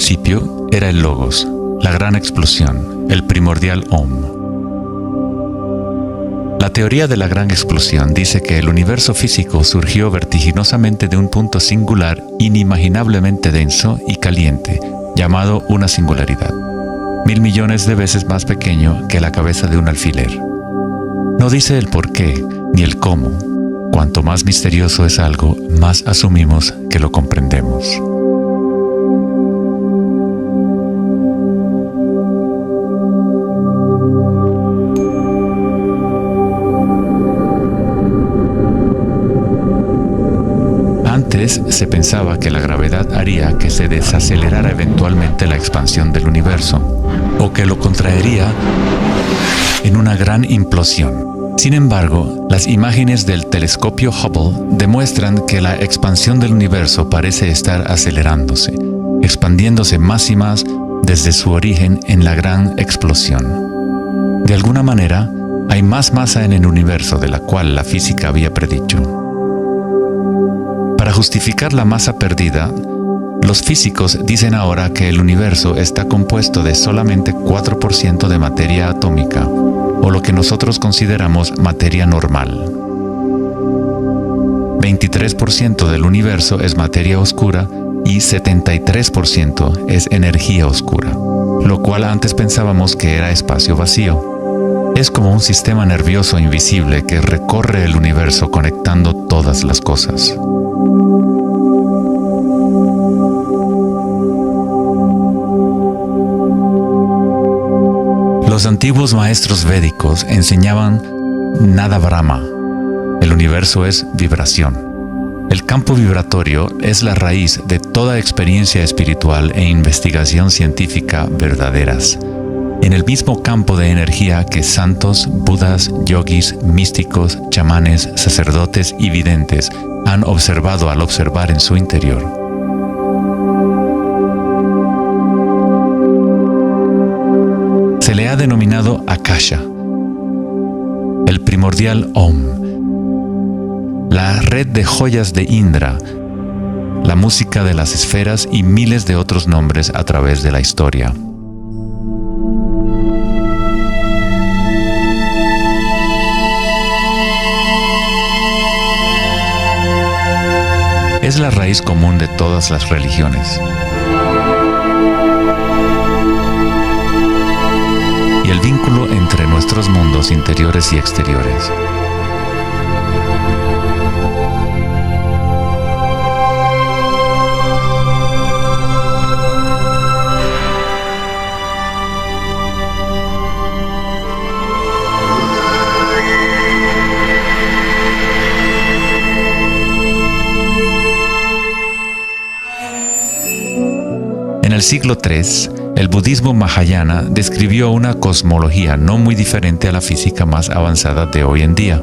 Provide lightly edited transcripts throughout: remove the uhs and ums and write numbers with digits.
principio era el Logos, la gran explosión, el primordial Om. La teoría de la gran explosión dice que el universo físico surgió vertiginosamente de un punto singular inimaginablemente denso y caliente, llamado una singularidad, 1000 millones de veces más pequeño que la cabeza de un alfiler. No dice el por qué ni el cómo. Cuanto más misterioso es algo, más asumimos que lo comprendemos. Antes se pensaba que la gravedad haría que se desacelerara eventualmente la expansión del universo, o que lo contraería en una gran implosión. Sin embargo, las imágenes del telescopio Hubble demuestran que la expansión del universo parece estar acelerándose, expandiéndose más y más desde su origen en la gran explosión. De alguna manera, hay más masa en el universo de la cual la física había predicho. Para justificar la masa perdida, los físicos dicen ahora que el universo está compuesto de solamente 4% de materia atómica, o lo que nosotros consideramos materia normal. 23% del universo es materia oscura y 73% es energía oscura, lo cual antes pensábamos que era espacio vacío. Es como un sistema nervioso invisible que recorre el universo conectando todas las cosas. Los antiguos maestros védicos enseñaban Nada Brahma. El universo es vibración. El campo vibratorio es la raíz de toda experiencia espiritual e investigación científica verdaderas. En el mismo campo de energía que santos, budas, yogis, místicos, chamanes, sacerdotes y videntes han observado al observar en su interior. Se le ha denominado Akasha, el primordial Om, la red de joyas de Indra, la música de las esferas y miles de otros nombres a través de la historia. Es la raíz común de todas las religiones. Y el vínculo entre nuestros mundos interiores y exteriores. En el siglo III, el budismo Mahayana describió una cosmología no muy diferente a la física más avanzada de hoy en día.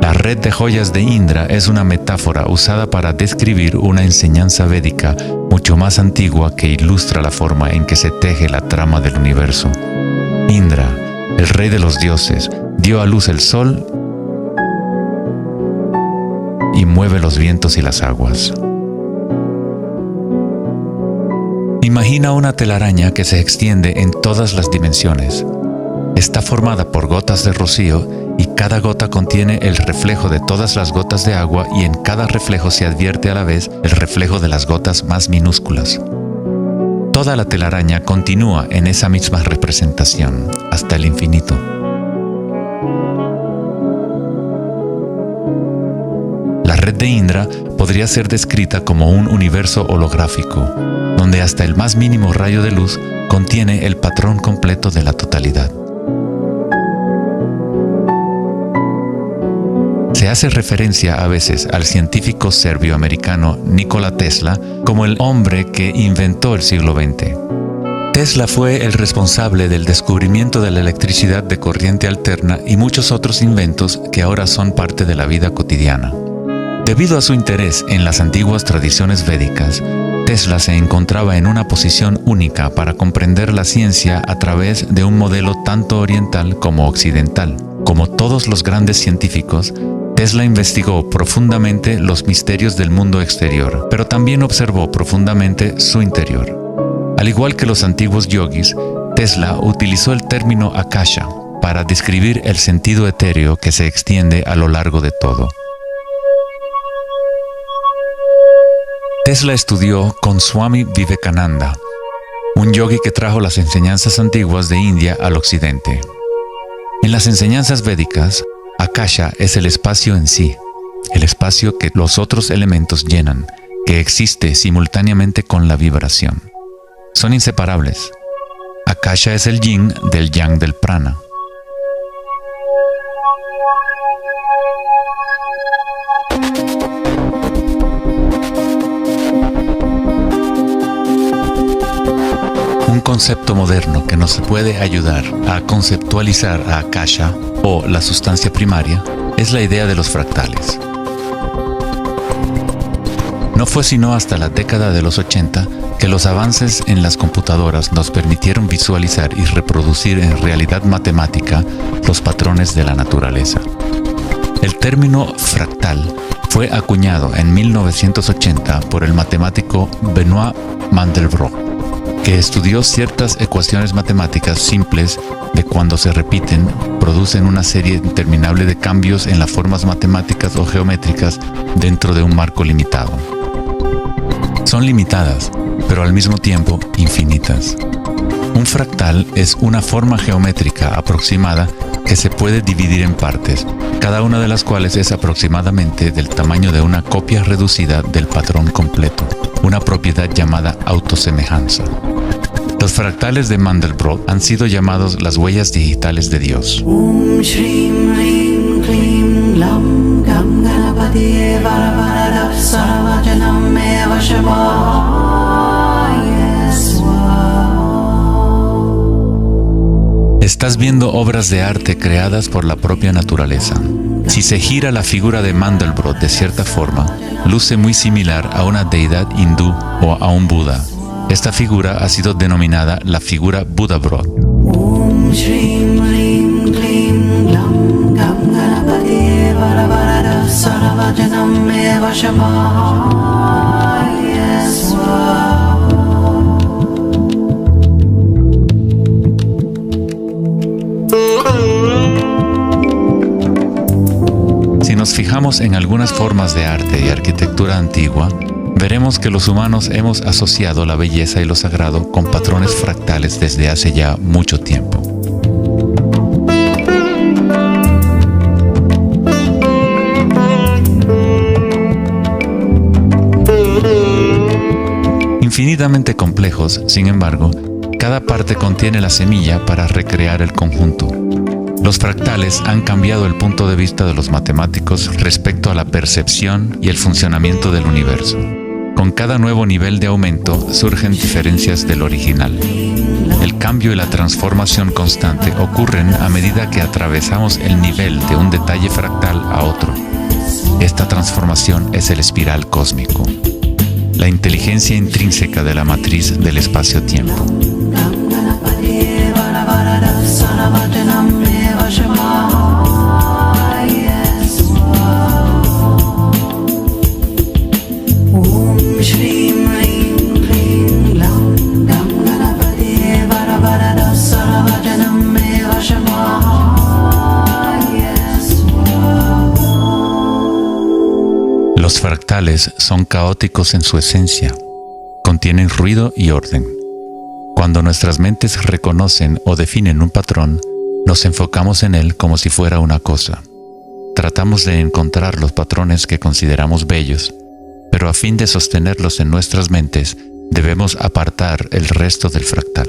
La red de joyas de Indra es una metáfora usada para describir una enseñanza védica mucho más antigua que ilustra la forma en que se teje la trama del universo. Indra, el rey de los dioses, dio a luz el sol y mueve los vientos y las aguas. Imagina una telaraña que se extiende en todas las dimensiones. Está formada por gotas de rocío y cada gota contiene el reflejo de todas las gotas de agua y en cada reflejo se advierte a la vez el reflejo de las gotas más minúsculas. Toda la telaraña continúa en esa misma representación hasta el infinito. La red de Indra podría ser descrita como un universo holográfico, donde hasta el más mínimo rayo de luz contiene el patrón completo de la totalidad. Se hace referencia a veces al científico serbio-americano Nikola Tesla como el hombre que inventó el siglo XX. Tesla fue el responsable del descubrimiento de la electricidad de corriente alterna y muchos otros inventos que ahora son parte de la vida cotidiana. Debido a su interés en las antiguas tradiciones védicas, Tesla se encontraba en una posición única para comprender la ciencia a través de un modelo tanto oriental como occidental. Como todos los grandes científicos, Tesla investigó profundamente los misterios del mundo exterior, pero también observó profundamente su interior. Al igual que los antiguos yogis, Tesla utilizó el término akasha para describir el sentido etéreo que se extiende a lo largo de todo. Tesla estudió con Swami Vivekananda, un yogi que trajo las enseñanzas antiguas de India al occidente. En las enseñanzas védicas, akasha es el espacio en sí, el espacio que los otros elementos llenan, que existe simultáneamente con la vibración. Son inseparables. Akasha es el yin del yang del prana. Un concepto moderno que nos puede ayudar a conceptualizar a Akasha, o la sustancia primaria, es la idea de los fractales. No fue sino hasta la década de los 80 que los avances en las computadoras nos permitieron visualizar y reproducir en realidad matemática los patrones de la naturaleza. El término fractal fue acuñado en 1980 por el matemático Benoit Mandelbrot, que estudió ciertas ecuaciones matemáticas simples de cuando se repiten, producen una serie interminable de cambios en las formas matemáticas o geométricas dentro de un marco limitado. Son limitadas, pero al mismo tiempo infinitas. Un fractal es una forma geométrica aproximada que se puede dividir en partes, cada una de las cuales es aproximadamente del tamaño de una copia reducida del patrón completo, una propiedad llamada autosemejanza. Los fractales de Mandelbrot han sido llamados las huellas digitales de Dios. Estás viendo obras de arte creadas por la propia naturaleza. Si se gira la figura de Mandelbrot de cierta forma, luce muy similar a una deidad hindú o a un Buda. Esta figura ha sido denominada la figura Buddha-Brot. Si nos fijamos en algunas formas de arte y arquitectura antigua, veremos que los humanos hemos asociado la belleza y lo sagrado con patrones fractales desde hace ya mucho tiempo. Infinitamente complejos, sin embargo, cada parte contiene la semilla para recrear el conjunto. Los fractales han cambiado el punto de vista de los matemáticos respecto a la percepción y el funcionamiento del universo. Con cada nuevo nivel de aumento surgen diferencias del original. El cambio y la transformación constante ocurren a medida que atravesamos el nivel de un detalle fractal a otro. Esta transformación es el espiral cósmico, la inteligencia intrínseca de la matriz del espacio-tiempo. Los fractales son caóticos en su esencia, contienen ruido y orden. Cuando nuestras mentes reconocen o definen un patrón, nos enfocamos en él como si fuera una cosa. Tratamos de encontrar los patrones que consideramos bellos, pero a fin de sostenerlos en nuestras mentes, debemos apartar el resto del fractal.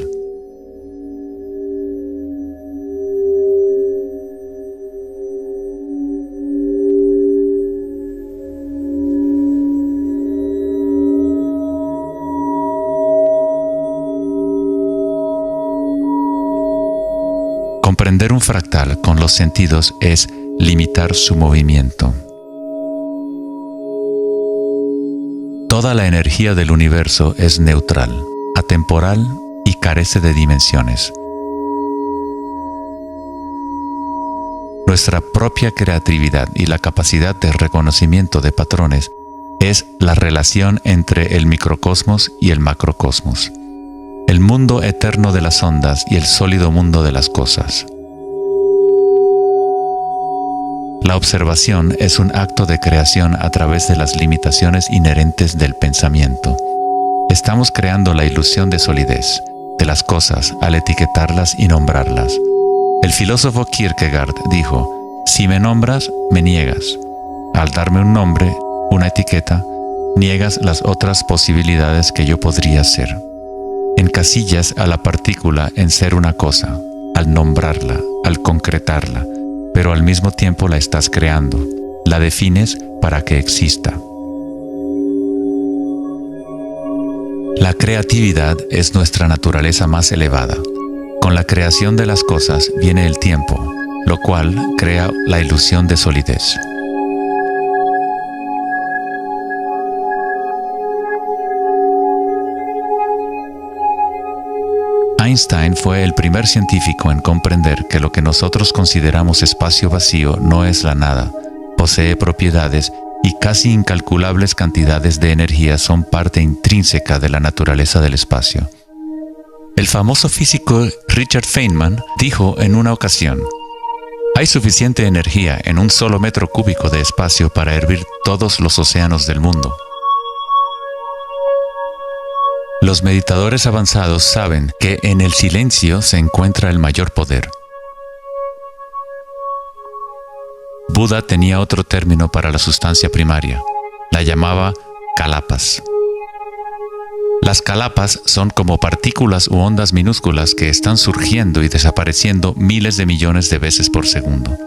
Comprender un fractal con los sentidos es limitar su movimiento. Toda la energía del universo es neutral, atemporal y carece de dimensiones. Nuestra propia creatividad y la capacidad de reconocimiento de patrones es la relación entre el microcosmos y el macrocosmos. el mundo eterno de las ondas y el sólido mundo de las cosas. La observación es un acto de creación a través de las limitaciones inherentes del pensamiento. Estamos creando la ilusión de solidez de las cosas al etiquetarlas y nombrarlas. El filósofo Kierkegaard dijo: si me nombras, me niegas. Al darme un nombre, una etiqueta, niegas las otras posibilidades que yo podría ser. Encasillas a la partícula en ser una cosa, al nombrarla, al concretarla, pero al mismo tiempo la estás creando, la defines para que exista. La creatividad es nuestra naturaleza más elevada. Con la creación de las cosas viene el tiempo, lo cual crea la ilusión de solidez. Einstein fue el primer científico en comprender que lo que nosotros consideramos espacio vacío no es la nada, posee propiedades y casi incalculables cantidades de energía son parte intrínseca de la naturaleza del espacio. El famoso físico Richard Feynman dijo en una ocasión: hay suficiente energía en un solo metro cúbico de espacio para hervir todos los océanos del mundo. Los meditadores avanzados saben que en el silencio se encuentra el mayor poder. Buda tenía otro término para la sustancia primaria. La llamaba kalapas. Las kalapas son como partículas u ondas minúsculas que están surgiendo y desapareciendo miles de millones de veces por segundo.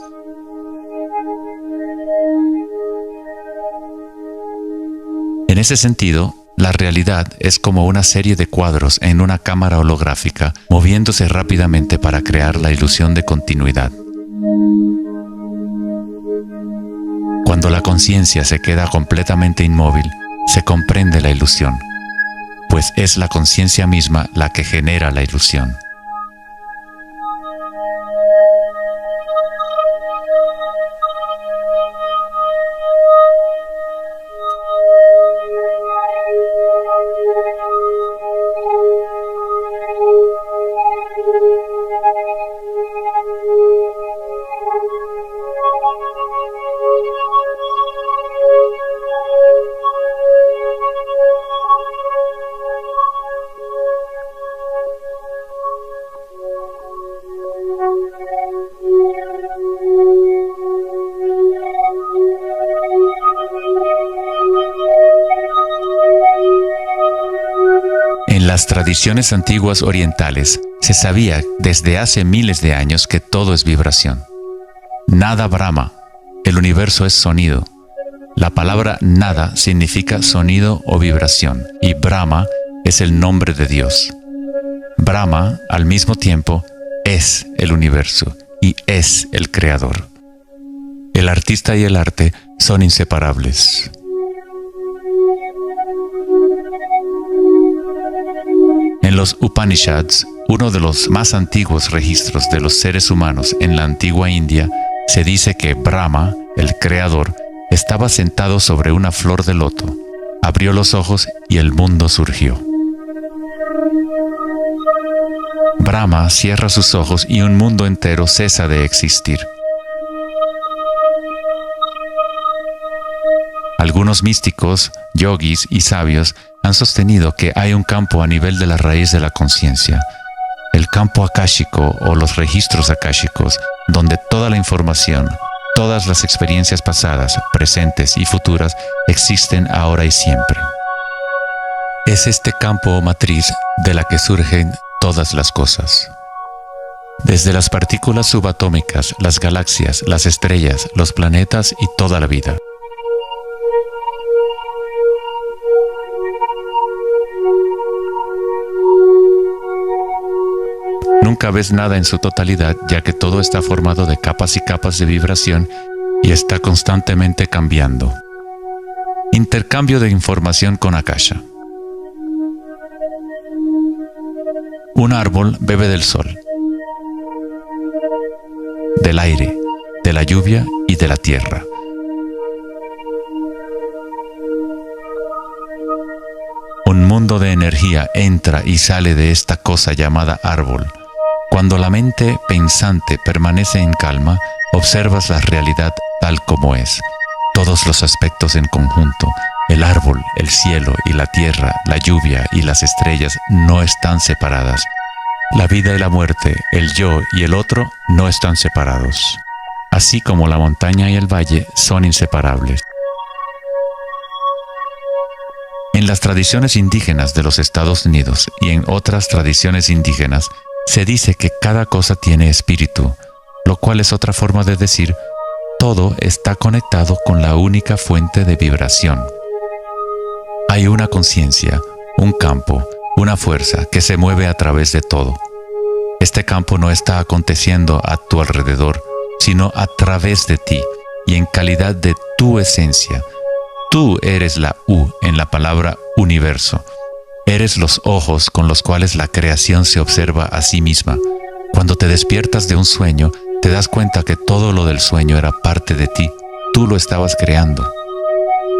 En ese sentido, la realidad es como una serie de cuadros en una cámara holográfica moviéndose rápidamente para crear la ilusión de continuidad. Cuando la conciencia se queda completamente inmóvil, se comprende la ilusión, pues es la conciencia misma la que genera la ilusión. En las tradiciones antiguas orientales se sabía desde hace miles de años que todo es vibración. Nada Brahma, el universo es sonido. La palabra nada significa sonido o vibración y Brahma es el nombre de Dios. Brahma, al mismo tiempo, es el universo y es el creador. El artista y el arte son inseparables. En los Upanishads, uno de los más antiguos registros de los seres humanos en la antigua India, se dice que Brahma, el creador, estaba sentado sobre una flor de loto, abrió los ojos y el mundo surgió. Brahma cierra sus ojos y un mundo entero cesa de existir. Algunos místicos, yogis y sabios han sostenido que hay un campo a nivel de la raíz de la conciencia, el campo akáshico o los registros akáshicos, donde toda la información, todas las experiencias pasadas, presentes y futuras existen ahora y siempre. Es este campo o matriz de la que surgen todas las cosas. Desde las partículas subatómicas, las galaxias, las estrellas, los planetas y toda la vida. Nunca ves nada en su totalidad, ya que todo está formado de capas y capas de vibración y está constantemente cambiando. Intercambio de información con Akasha. Un árbol bebe del sol, del aire, de la lluvia y de la tierra. Un mundo mundo de energía entra y sale de esta cosa llamada árbol. Cuando la mente pensante permanece en calma, observas la realidad tal como es. Todos los aspectos en conjunto, el árbol, el cielo y la tierra, la lluvia y las estrellas no están separadas. La vida y la muerte, el yo y el otro no están separados. Así como la montaña y el valle son inseparables. En las tradiciones indígenas de los Estados Unidos y en otras tradiciones indígenas, se dice que cada cosa tiene espíritu, lo cual es otra forma de decir, todo está conectado con la única fuente de vibración. Hay una conciencia, un campo, una fuerza que se mueve a través de todo. Este campo no está aconteciendo a tu alrededor, sino a través de ti y en calidad de tu esencia. Tú eres la U en la palabra universo. Eres los ojos con los cuales la creación se observa a sí misma. Cuando te despiertas de un sueño, te das cuenta que todo lo del sueño era parte de ti. Tú lo estabas creando.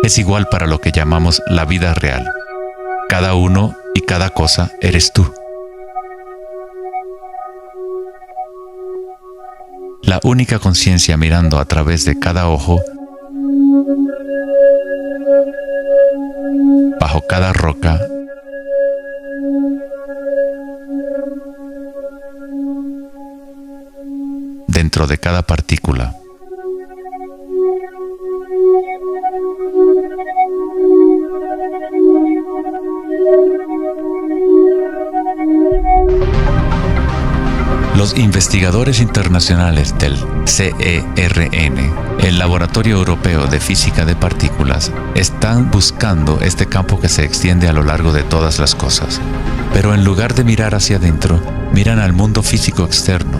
Es igual para lo que llamamos la vida real. Cada uno y cada cosa eres tú. La única conciencia mirando a través de cada ojo, bajo cada roca, dentro de cada partícula. Los investigadores internacionales del CERN, el Laboratorio Europeo de Física de Partículas, están buscando este campo que se extiende a lo largo de todas las cosas. Pero en lugar de mirar hacia adentro, miran al mundo físico externo.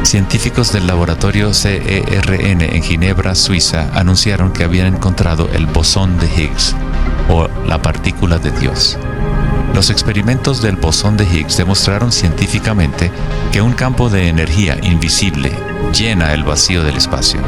Científicos del laboratorio CERN en Ginebra, Suiza, anunciaron que habían encontrado el bosón de Higgs, o la partícula de Dios. Los experimentos del bosón de Higgs demostraron científicamente que un campo de energía invisible llena el vacío del espacio.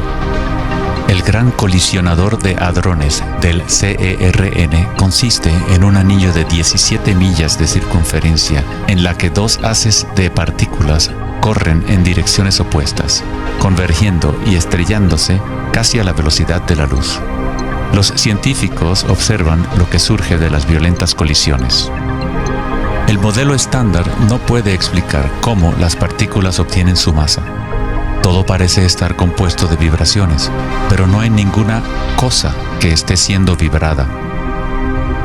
El gran colisionador de hadrones del CERN consiste en un anillo de 17 millas de circunferencia en la que dos haces de partículas corren en direcciones opuestas, convergiendo y estrellándose casi a la velocidad de la luz. Los científicos observan lo que surge de las violentas colisiones. El modelo estándar no puede explicar cómo las partículas obtienen su masa. Todo parece estar compuesto de vibraciones, pero no hay ninguna cosa que esté siendo vibrada.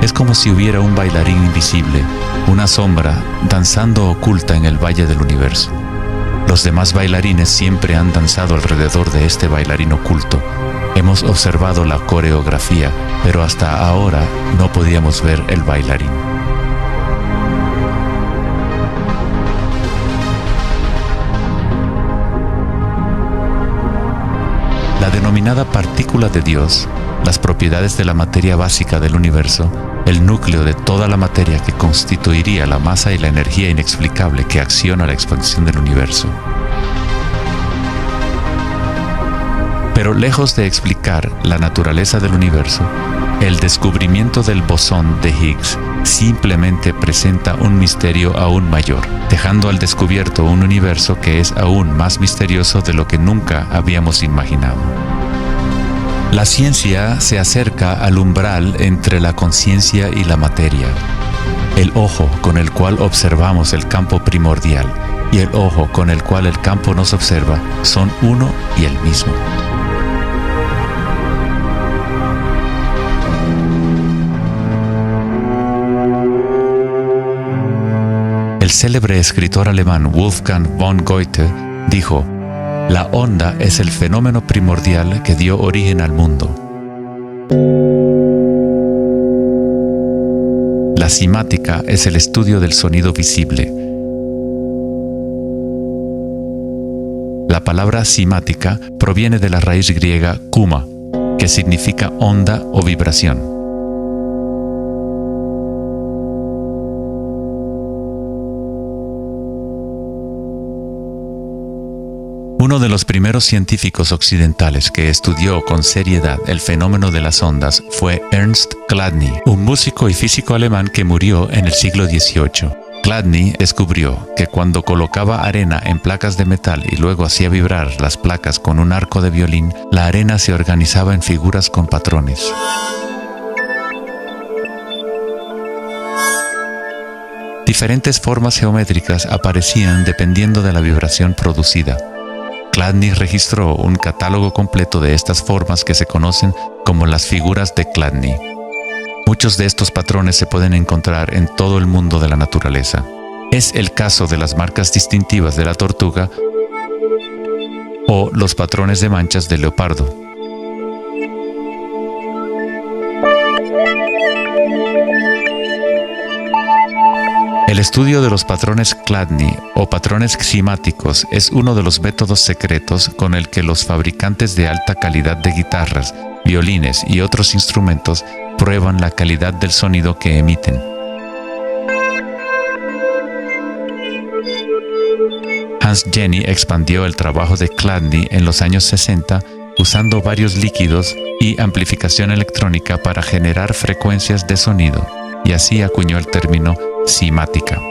Es como si hubiera un bailarín invisible, una sombra, danzando oculta en el valle del universo. Los demás bailarines siempre han danzado alrededor de este bailarín oculto. Hemos observado la coreografía, pero hasta ahora no podíamos ver el bailarín. La denominada partícula de Dios, las propiedades de la materia básica del universo, el núcleo de toda la materia que constituiría la masa y la energía inexplicable que acciona la expansión del universo. Pero lejos de explicar la naturaleza del universo, el descubrimiento del bosón de Higgs simplemente presenta un misterio aún mayor, dejando al descubierto un universo que es aún más misterioso de lo que nunca habíamos imaginado. La ciencia se acerca al umbral entre la conciencia y la materia. El ojo con el cual observamos el campo primordial y el ojo con el cual el campo nos observa son uno y el mismo. El célebre escritor alemán Wolfgang von Goethe dijo: "La onda es el fenómeno primordial que dio origen al mundo". La cimática es el estudio del sonido visible. La palabra cimática proviene de la raíz griega kuma, que significa onda o vibración. Uno de los primeros científicos occidentales que estudió con seriedad el fenómeno de las ondas fue Ernst Chladni, un músico y físico alemán que murió en el siglo XVIII. Chladni descubrió que cuando colocaba arena en placas de metal y luego hacía vibrar las placas con un arco de violín, la arena se organizaba en figuras con patrones. Diferentes formas geométricas aparecían dependiendo de la vibración producida. Chladni registró un catálogo completo de estas formas que se conocen como las figuras de Chladni. Muchos de estos patrones se pueden encontrar en todo el mundo de la naturaleza. Es el caso de las marcas distintivas de la tortuga o los patrones de manchas del leopardo. El estudio de los patrones Chladni o patrones ximáticos es uno de los métodos secretos con el que los fabricantes de alta calidad de guitarras, violines y otros instrumentos prueban la calidad del sonido que emiten. Hans Jenny expandió el trabajo de Chladni en los años 60 usando varios líquidos y amplificación electrónica para generar frecuencias de sonido, y así acuñó el término ximática.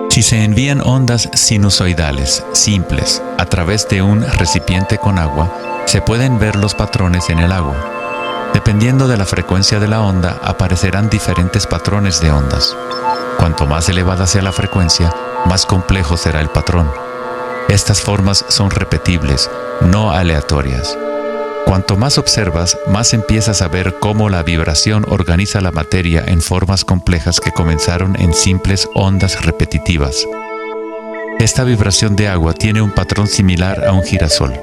Si se envían ondas sinusoidales simples a través de un recipiente con agua, se pueden ver los patrones en el agua. Dependiendo de la frecuencia de la onda, aparecerán diferentes patrones de ondas. Cuanto más elevada sea la frecuencia, más complejo será el patrón. Estas formas son repetibles, no aleatorias. Cuanto más observas, más empiezas a ver cómo la vibración organiza la materia en formas complejas que comenzaron en simples ondas repetitivas. Esta vibración de agua tiene un patrón similar a un girasol.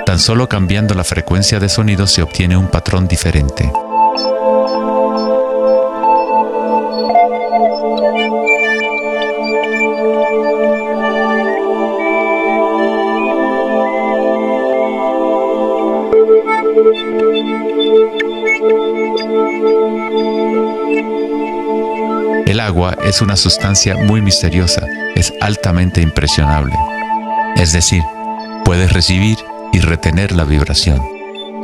Tan solo cambiando la frecuencia de sonido se obtiene un patrón diferente. El agua es una sustancia muy misteriosa, es altamente impresionable. Es decir, puede recibir y retener la vibración.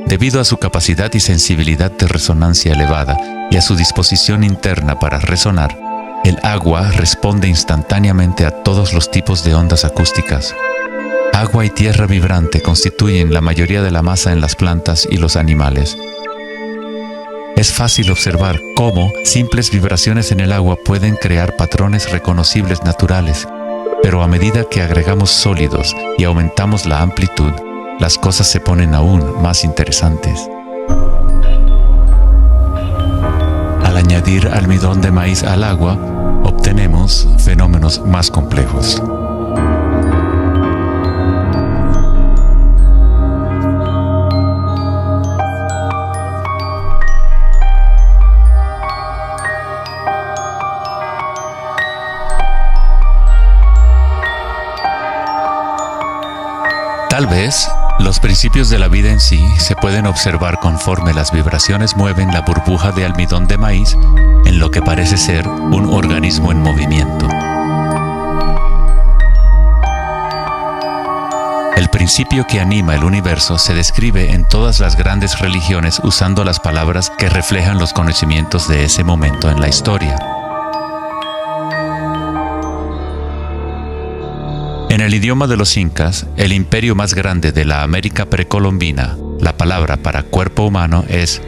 Debido a su capacidad y sensibilidad de resonancia elevada y a su disposición interna para resonar, el agua responde instantáneamente a todos los tipos de ondas acústicas. Agua y tierra vibrante constituyen la mayoría de la masa en las plantas y los animales. Es fácil observar cómo simples vibraciones en el agua pueden crear patrones reconocibles naturales, pero a medida que agregamos sólidos y aumentamos la amplitud, las cosas se ponen aún más interesantes. Al añadir almidón de maíz al agua, obtenemos fenómenos más complejos. Tal vez, los principios de la vida en sí se pueden observar conforme las vibraciones mueven la burbuja de almidón de maíz en lo que parece ser un organismo en movimiento. El principio que anima el universo se describe en todas las grandes religiones usando las palabras que reflejan los conocimientos de ese momento en la historia. En el idioma de los incas, el imperio más grande de la América precolombina, la palabra para cuerpo humano es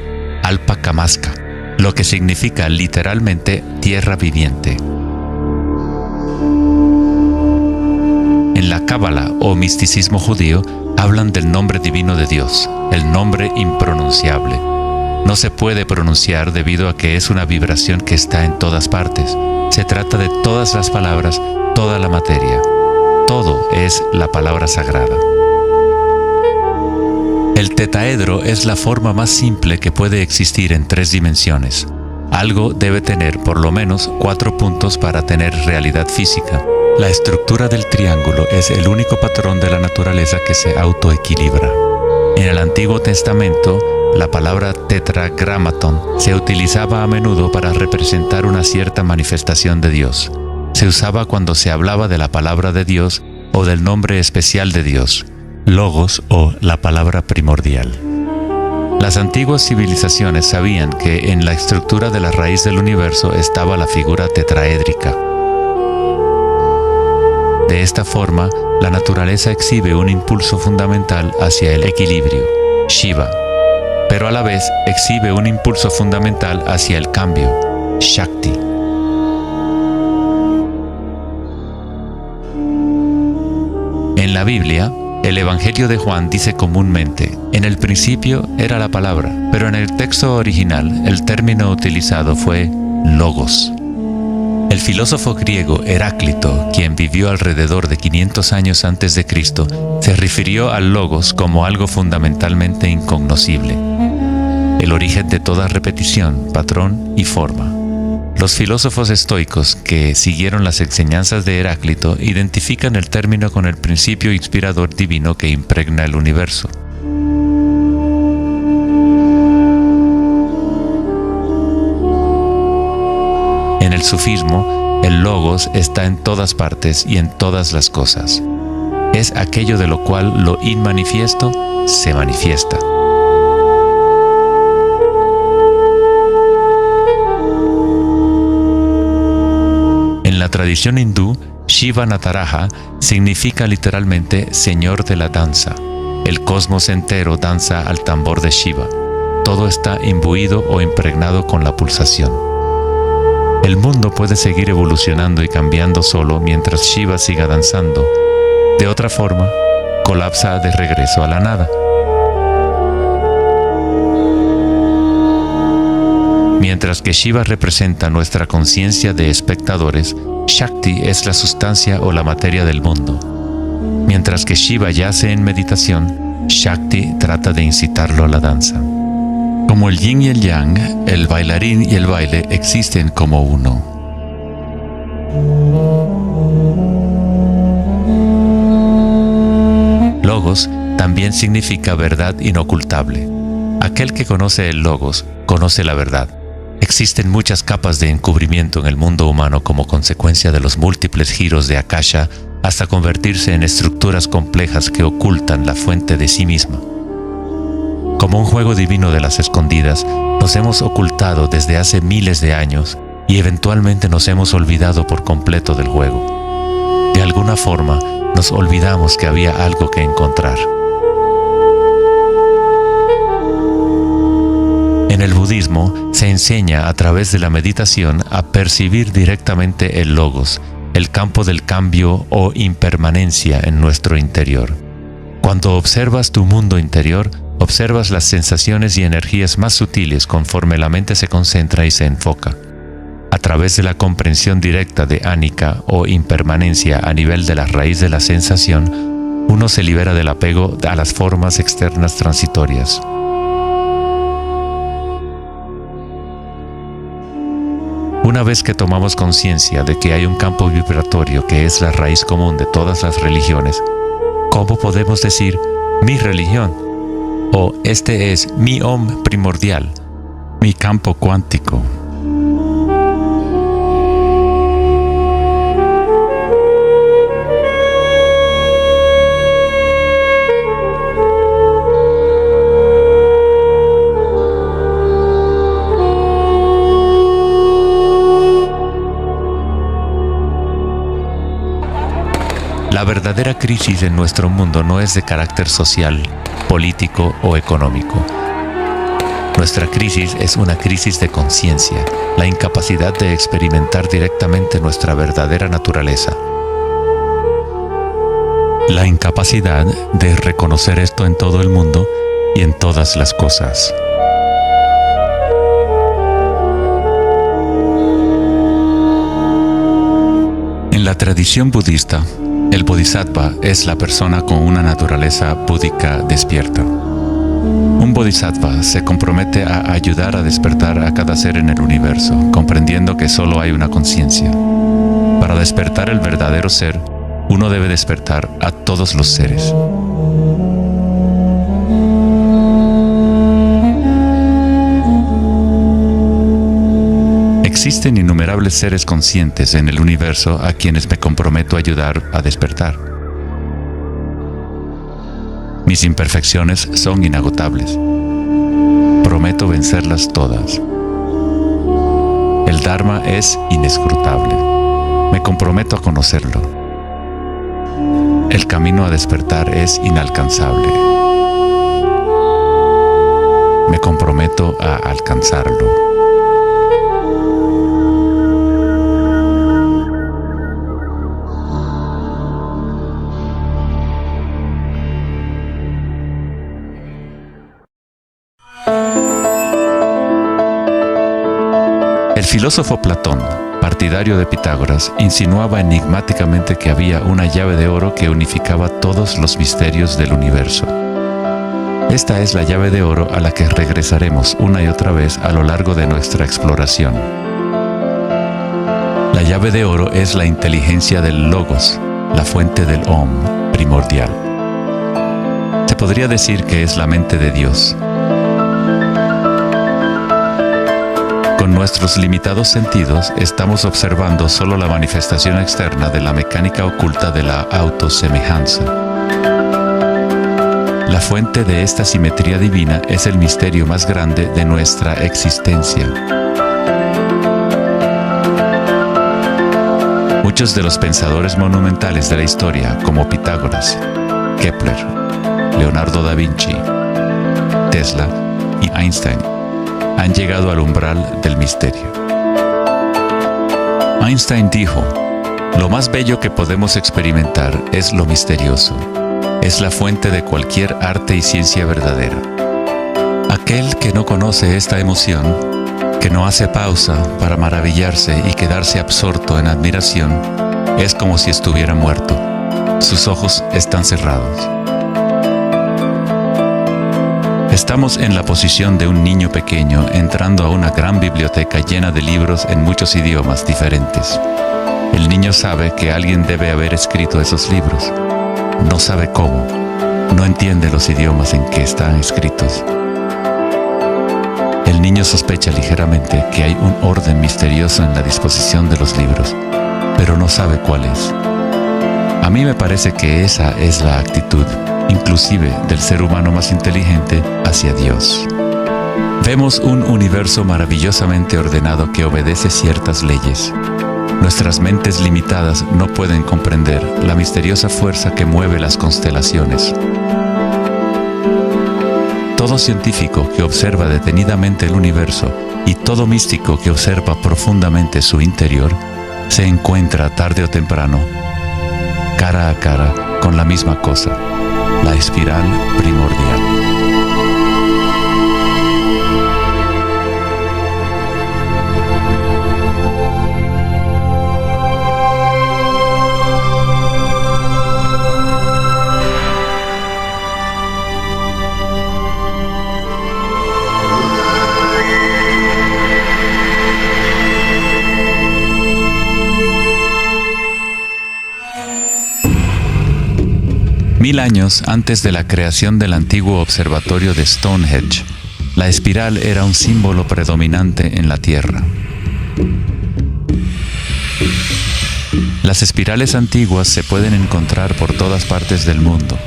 Alpacamasca, lo que significa literalmente tierra viviente. En la Cábala o misticismo judío, hablan del nombre divino de Dios, el nombre impronunciable. No se puede pronunciar debido a que es una vibración que está en todas partes. Se trata de todas las palabras, toda la materia. Todo es la palabra sagrada. El tetaedro es la forma más simple que puede existir en 3 dimensiones. Algo debe tener por lo menos 4 puntos para tener realidad física. La estructura del triángulo es el único patrón de la naturaleza que se autoequilibra. En el Antiguo Testamento, la palabra tetragramaton se utilizaba a menudo para representar una cierta manifestación de Dios. Se usaba cuando se hablaba de la palabra de Dios o del nombre especial de Dios, Logos o la palabra primordial. Las antiguas civilizaciones sabían que en la estructura de la raíz del universo estaba la figura tetraédrica. De esta forma, la naturaleza exhibe un impulso fundamental hacia el equilibrio, Shiva, pero a la vez exhibe un impulso fundamental hacia el cambio, Shakti. En la Biblia, el Evangelio de Juan dice comúnmente, en el principio era la palabra, pero en el texto original el término utilizado fue logos. El filósofo griego Heráclito, quien vivió alrededor de 500 años antes de Cristo, se refirió al logos como algo fundamentalmente incognoscible, el origen de toda repetición, patrón y forma. Los filósofos estoicos que siguieron las enseñanzas de Heráclito identifican el término con el principio inspirador divino que impregna el universo. En el sufismo, el logos está en todas partes y en todas las cosas. Es aquello de lo cual lo inmanifiesto se manifiesta. En la tradición hindú, Shiva Nataraja significa literalmente Señor de la danza. El cosmos entero danza al tambor de Shiva. Todo está imbuido o impregnado con la pulsación. El mundo puede seguir evolucionando y cambiando solo mientras Shiva siga danzando. De otra forma, colapsa de regreso a la nada. Mientras que Shiva representa nuestra conciencia de espectadores, Shakti es la sustancia o la materia del mundo. Mientras que Shiva yace en meditación, Shakti trata de incitarlo a la danza. Como el yin y el yang, el bailarín y el baile existen como uno. Logos también significa verdad inocultable. Aquel que conoce el logos, conoce la verdad. Existen muchas capas de encubrimiento en el mundo humano como consecuencia de los múltiples giros de Akasha hasta convertirse en estructuras complejas que ocultan la fuente de sí misma. Como un juego divino de las escondidas, nos hemos ocultado desde hace miles de años y eventualmente nos hemos olvidado por completo del juego. De alguna forma, nos olvidamos que había algo que encontrar. En el budismo, se enseña a través de la meditación a percibir directamente el logos, el campo del cambio o impermanencia en nuestro interior. Cuando observas tu mundo interior, observas las sensaciones y energías más sutiles conforme la mente se concentra y se enfoca. A través de la comprensión directa de anicca o impermanencia a nivel de la raíz de la sensación, uno se libera del apego a las formas externas transitorias. Una vez que tomamos conciencia de que hay un campo vibratorio que es la raíz común de todas las religiones, ¿cómo podemos decir mi religión? O este es mi Om primordial, mi campo cuántico. La verdadera crisis en nuestro mundo no es de carácter social, político o económico. Nuestra crisis es una crisis de conciencia, la incapacidad de experimentar directamente nuestra verdadera naturaleza. La incapacidad de reconocer esto en todo el mundo y en todas las cosas. En la tradición budista, el bodhisattva es la persona con una naturaleza búdica despierta. Un bodhisattva se compromete a ayudar a despertar a cada ser en el universo, comprendiendo que solo hay una conciencia. Para despertar el verdadero ser, uno debe despertar a todos los seres. Existen innumerables seres conscientes en el universo a quienes me comprometo a ayudar a despertar. Mis imperfecciones son inagotables. Prometo vencerlas todas. El Dharma es inescrutable. Me comprometo a conocerlo. El camino a despertar es inalcanzable. Me comprometo a alcanzarlo. El filósofo Platón, partidario de Pitágoras, insinuaba enigmáticamente que había una llave de oro que unificaba todos los misterios del universo. Esta es la llave de oro a la que regresaremos una y otra vez a lo largo de nuestra exploración. La llave de oro es la inteligencia del Logos, la fuente del Om primordial. Se podría decir que es la mente de Dios. Con nuestros limitados sentidos, estamos observando solo la manifestación externa de la mecánica oculta de la autosemejanza. La fuente de esta simetría divina es el misterio más grande de nuestra existencia. Muchos de los pensadores monumentales de la historia, como Pitágoras, Kepler, Leonardo da Vinci, Tesla y Einstein, han llegado al umbral del misterio. Einstein dijo: "Lo más bello que podemos experimentar es lo misterioso. Es la fuente de cualquier arte y ciencia verdadera". Aquel que no conoce esta emoción, que no hace pausa para maravillarse y quedarse absorto en admiración, es como si estuviera muerto. Sus ojos están cerrados. Estamos en la posición de un niño pequeño entrando a una gran biblioteca llena de libros en muchos idiomas diferentes. El niño sabe que alguien debe haber escrito esos libros. No sabe cómo. No entiende los idiomas en que están escritos. El niño sospecha ligeramente que hay un orden misterioso en la disposición de los libros, pero no sabe cuál es. A mí me parece que esa es la actitud, inclusive del ser humano más inteligente, hacia Dios. Vemos un universo maravillosamente ordenado que obedece ciertas leyes. Nuestras mentes limitadas no pueden comprender la misteriosa fuerza que mueve las constelaciones. Todo científico que observa detenidamente el universo y todo místico que observa profundamente su interior se encuentra tarde o temprano, cara a cara, con la misma cosa: la espiral primordial. Mil años antes de la creación del antiguo observatorio de Stonehenge, la espiral era un símbolo predominante en la Tierra. Las espirales antiguas se pueden encontrar por todas partes del mundo.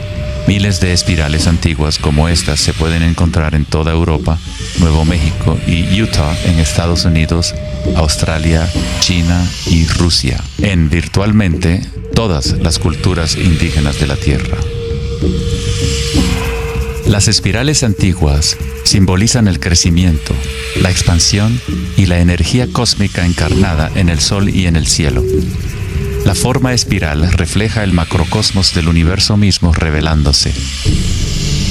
Miles de espirales antiguas como estas se pueden encontrar en toda Europa, Nuevo México y Utah en Estados Unidos, Australia, China y Rusia, en virtualmente todas las culturas indígenas de la Tierra. Las espirales antiguas simbolizan el crecimiento, la expansión y la energía cósmica encarnada en el Sol y en el cielo. La forma espiral refleja el macrocosmos del universo mismo revelándose.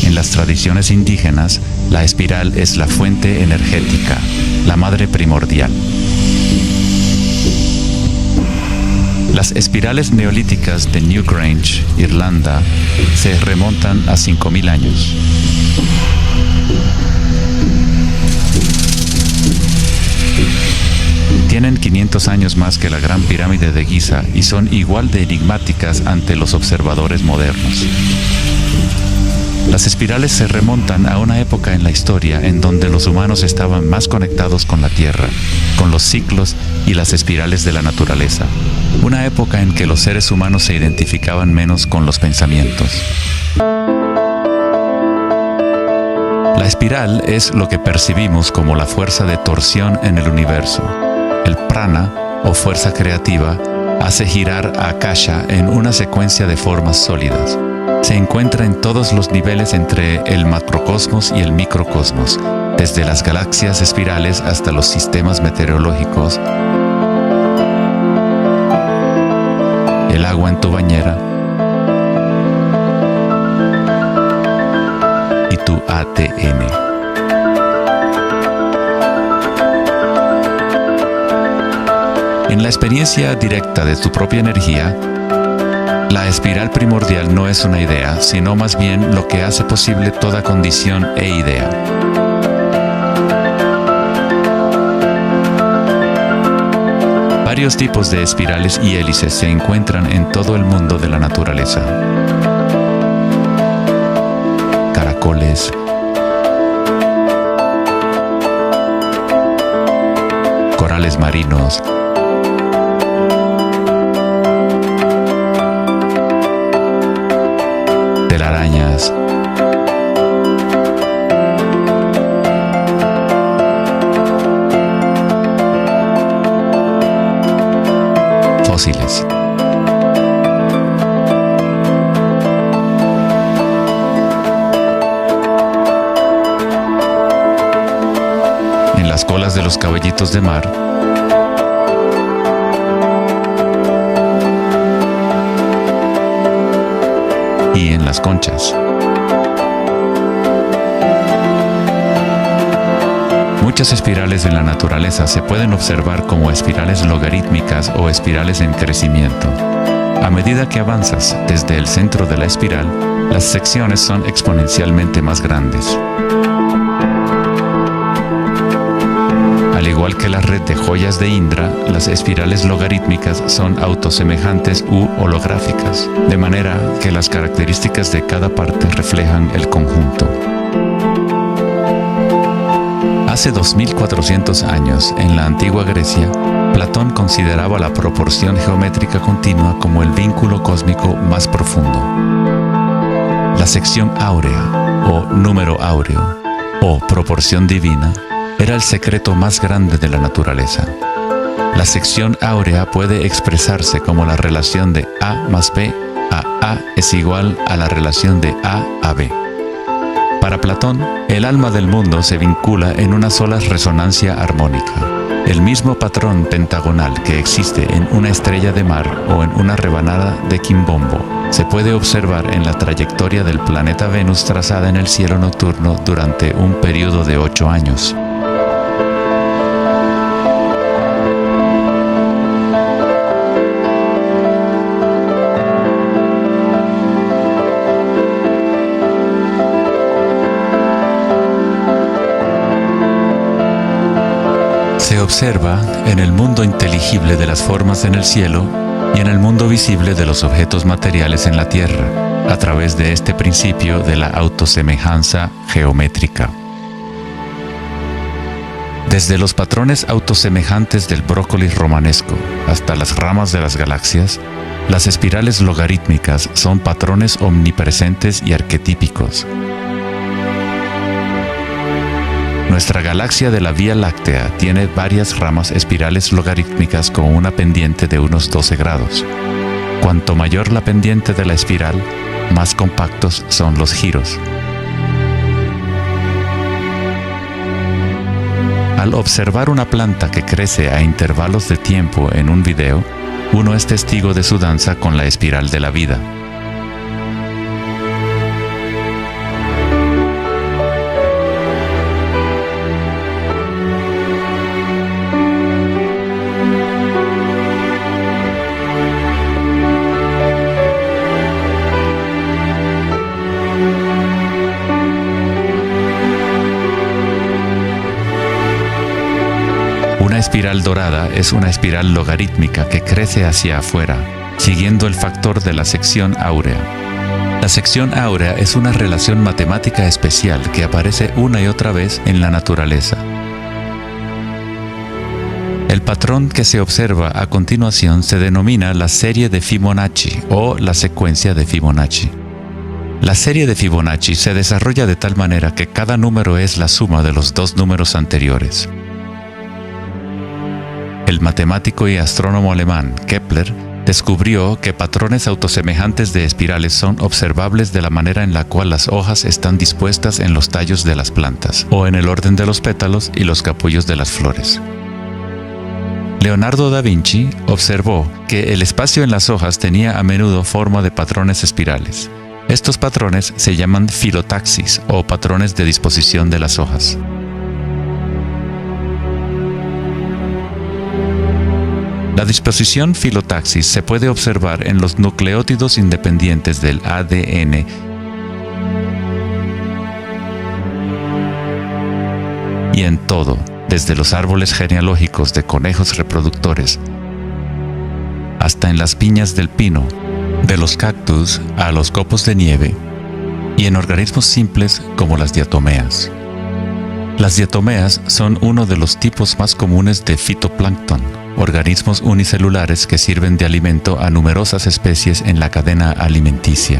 En las tradiciones indígenas, la espiral es la fuente energética, la madre primordial. Las espirales neolíticas de Newgrange, Irlanda, se remontan a 5000 años. 500 años más que la Gran Pirámide de Giza y son igual de enigmáticas ante los observadores modernos. Las espirales se remontan a una época en la historia en donde los humanos estaban más conectados con la Tierra, con los ciclos y las espirales de la naturaleza. Una época en que los seres humanos se identificaban menos con los pensamientos. La espiral es lo que percibimos como la fuerza de torsión en el universo. El prana, o fuerza creativa, hace girar a Akasha en una secuencia de formas sólidas. Se encuentra en todos los niveles entre el macrocosmos y el microcosmos, desde las galaxias espirales hasta los sistemas meteorológicos, el agua en tu bañera y tu ATM. En la experiencia directa de tu propia energía, la espiral primordial no es una idea, sino más bien lo que hace posible toda condición e idea. Varios tipos de espirales y hélices se encuentran en todo el mundo de la naturaleza. Caracoles, corales marinos, telarañas, fósiles. En las colas de los caballitos de mar, y en las conchas. Muchas espirales en la naturaleza se pueden observar como espirales logarítmicas o espirales en crecimiento. A medida que avanzas desde el centro de la espiral, las secciones son exponencialmente más grandes. Al igual que la red de joyas de Indra, las espirales logarítmicas son autosemejantes u holográficas, de manera que las características de cada parte reflejan el conjunto. Hace 2400 años, en la antigua Grecia, Platón consideraba la proporción geométrica continua como el vínculo cósmico más profundo. La sección áurea, o número áureo, o proporción divina, era el secreto más grande de la naturaleza. La sección áurea puede expresarse como la relación de A más B a A es igual a la relación de A a B. Para Platón, el alma del mundo se vincula en una sola resonancia armónica. El mismo patrón pentagonal que existe en una estrella de mar o en una rebanada de quimbombo se puede observar en la trayectoria del planeta Venus trazada en el cielo nocturno durante un periodo de 8 años. Se observa en el mundo inteligible de las formas en el cielo y en el mundo visible de los objetos materiales en la Tierra, a través de este principio de la autosemejanza geométrica. Desde los patrones autosemejantes del brócoli romanesco hasta las ramas de las galaxias, las espirales logarítmicas son patrones omnipresentes y arquetípicos. Nuestra galaxia de la Vía Láctea tiene varias ramas espirales logarítmicas con una pendiente de unos 12 grados. Cuanto mayor la pendiente de la espiral, más compactos son los giros. Al observar una planta que crece a intervalos de tiempo en un video, uno es testigo de su danza con la espiral de la vida. Una espiral dorada es una espiral logarítmica que crece hacia afuera, siguiendo el factor de la sección áurea. La sección áurea es una relación matemática especial que aparece una y otra vez en la naturaleza. El patrón que se observa a continuación se denomina la serie de Fibonacci o la secuencia de Fibonacci. La serie de Fibonacci se desarrolla de tal manera que cada número es la suma de los dos números anteriores. El matemático y astrónomo alemán Kepler descubrió que patrones autosemejantes de espirales son observables de la manera en la cual las hojas están dispuestas en los tallos de las plantas, o en el orden de los pétalos y los capullos de las flores. Leonardo da Vinci observó que el espacio en las hojas tenía a menudo forma de patrones espirales. Estos patrones se llaman filotaxis o patrones de disposición de las hojas. La disposición filotaxis se puede observar en los nucleótidos independientes del ADN y en todo, desde los árboles genealógicos de conejos reproductores hasta en las piñas del pino, de los cactus a los copos de nieve, y en organismos simples como las diatomeas. Las diatomeas son uno de los tipos más comunes de fitoplancton, organismos unicelulares que sirven de alimento a numerosas especies en la cadena alimenticia.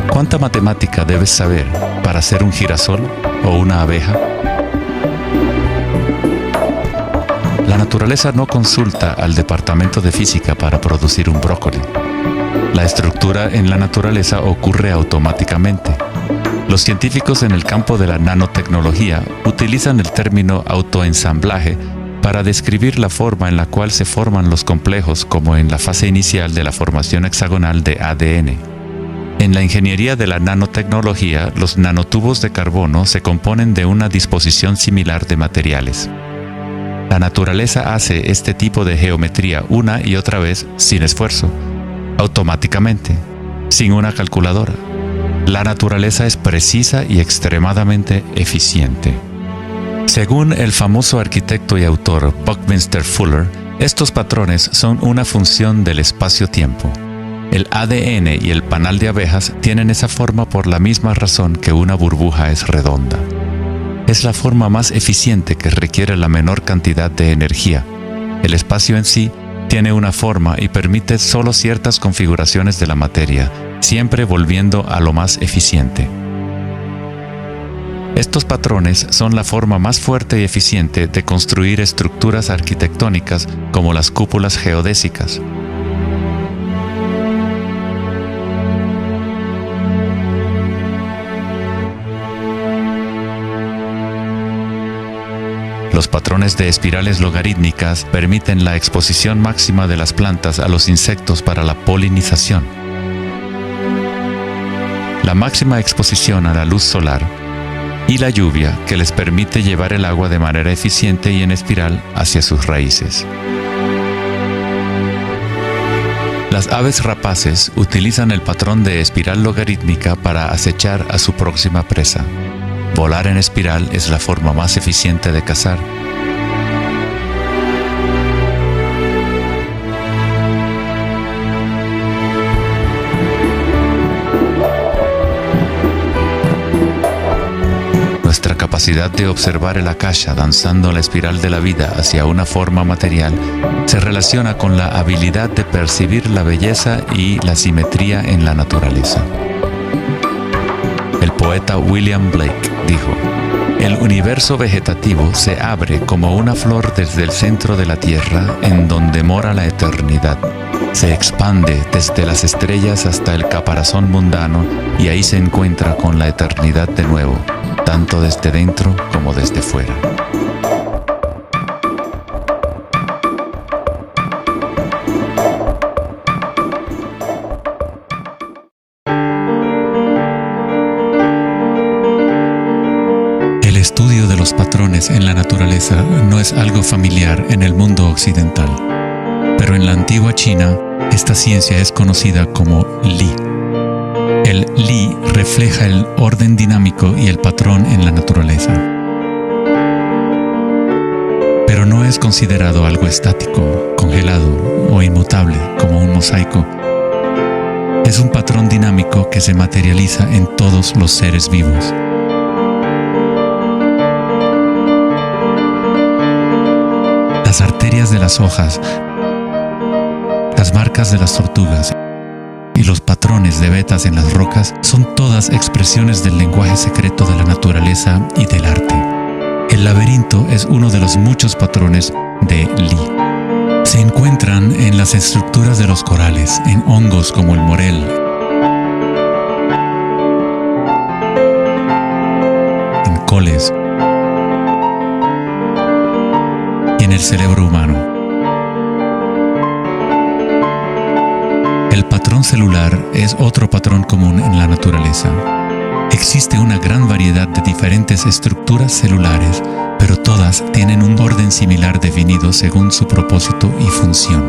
¿Cuánta matemática debes saber para ser un girasol o una abeja? La naturaleza no consulta al departamento de física para producir un brócoli. La estructura en la naturaleza ocurre automáticamente. Los científicos en el campo de la nanotecnología utilizan el término autoensamblaje para describir la forma en la cual se forman los complejos, como en la fase inicial de la formación hexagonal de ADN. En la ingeniería de la nanotecnología, los nanotubos de carbono se componen de una disposición similar de materiales. La naturaleza hace este tipo de geometría una y otra vez sin esfuerzo, automáticamente, sin una calculadora. La naturaleza es precisa y extremadamente eficiente. Según el famoso arquitecto y autor Buckminster Fuller, estos patrones son una función del espacio-tiempo. El ADN y el panal de abejas tienen esa forma por la misma razón que una burbuja es redonda. Es la forma más eficiente que requiere la menor cantidad de energía. El espacio en sí tiene una forma y permite solo ciertas configuraciones de la materia, siempre volviendo a lo más eficiente. Estos patrones son la forma más fuerte y eficiente de construir estructuras arquitectónicas como las cúpulas geodésicas. Los patrones de espirales logarítmicas permiten la exposición máxima de las plantas a los insectos para la polinización. La máxima exposición a la luz solar y la lluvia que les permite llevar el agua de manera eficiente y en espiral hacia sus raíces. Las aves rapaces utilizan el patrón de espiral logarítmica para acechar a su próxima presa. Volar en espiral es la forma más eficiente de cazar. Nuestra capacidad de observar el akasha danzando la espiral de la vida hacia una forma material se relaciona con la habilidad de percibir la belleza y la simetría en la naturaleza. El poeta William Blake dijo: "El universo vegetativo se abre como una flor desde el centro de la tierra en donde mora la eternidad. Se expande desde las estrellas hasta el caparazón mundano y ahí se encuentra con la eternidad de nuevo, tanto desde dentro como desde fuera". los patrones en la naturaleza no es algo familiar en el mundo occidental, pero en la antigua China, esta ciencia es conocida como Li. El Li refleja el orden dinámico y el patrón en la naturaleza. Pero no es considerado algo estático, congelado o inmutable como un mosaico. Es un patrón dinámico que se materializa en todos los seres vivos. Las arterias de las hojas, las marcas de las tortugas y los patrones de vetas en las rocas son todas expresiones del lenguaje secreto de la naturaleza y del arte. El laberinto es uno de los muchos patrones de Li. Se encuentran en las estructuras de los corales, en hongos como el morel, en coles y en el cerebro humano. El patrón celular es otro patrón común en la naturaleza. Existe una gran variedad de diferentes estructuras celulares, pero todas tienen un orden similar definido según su propósito y función.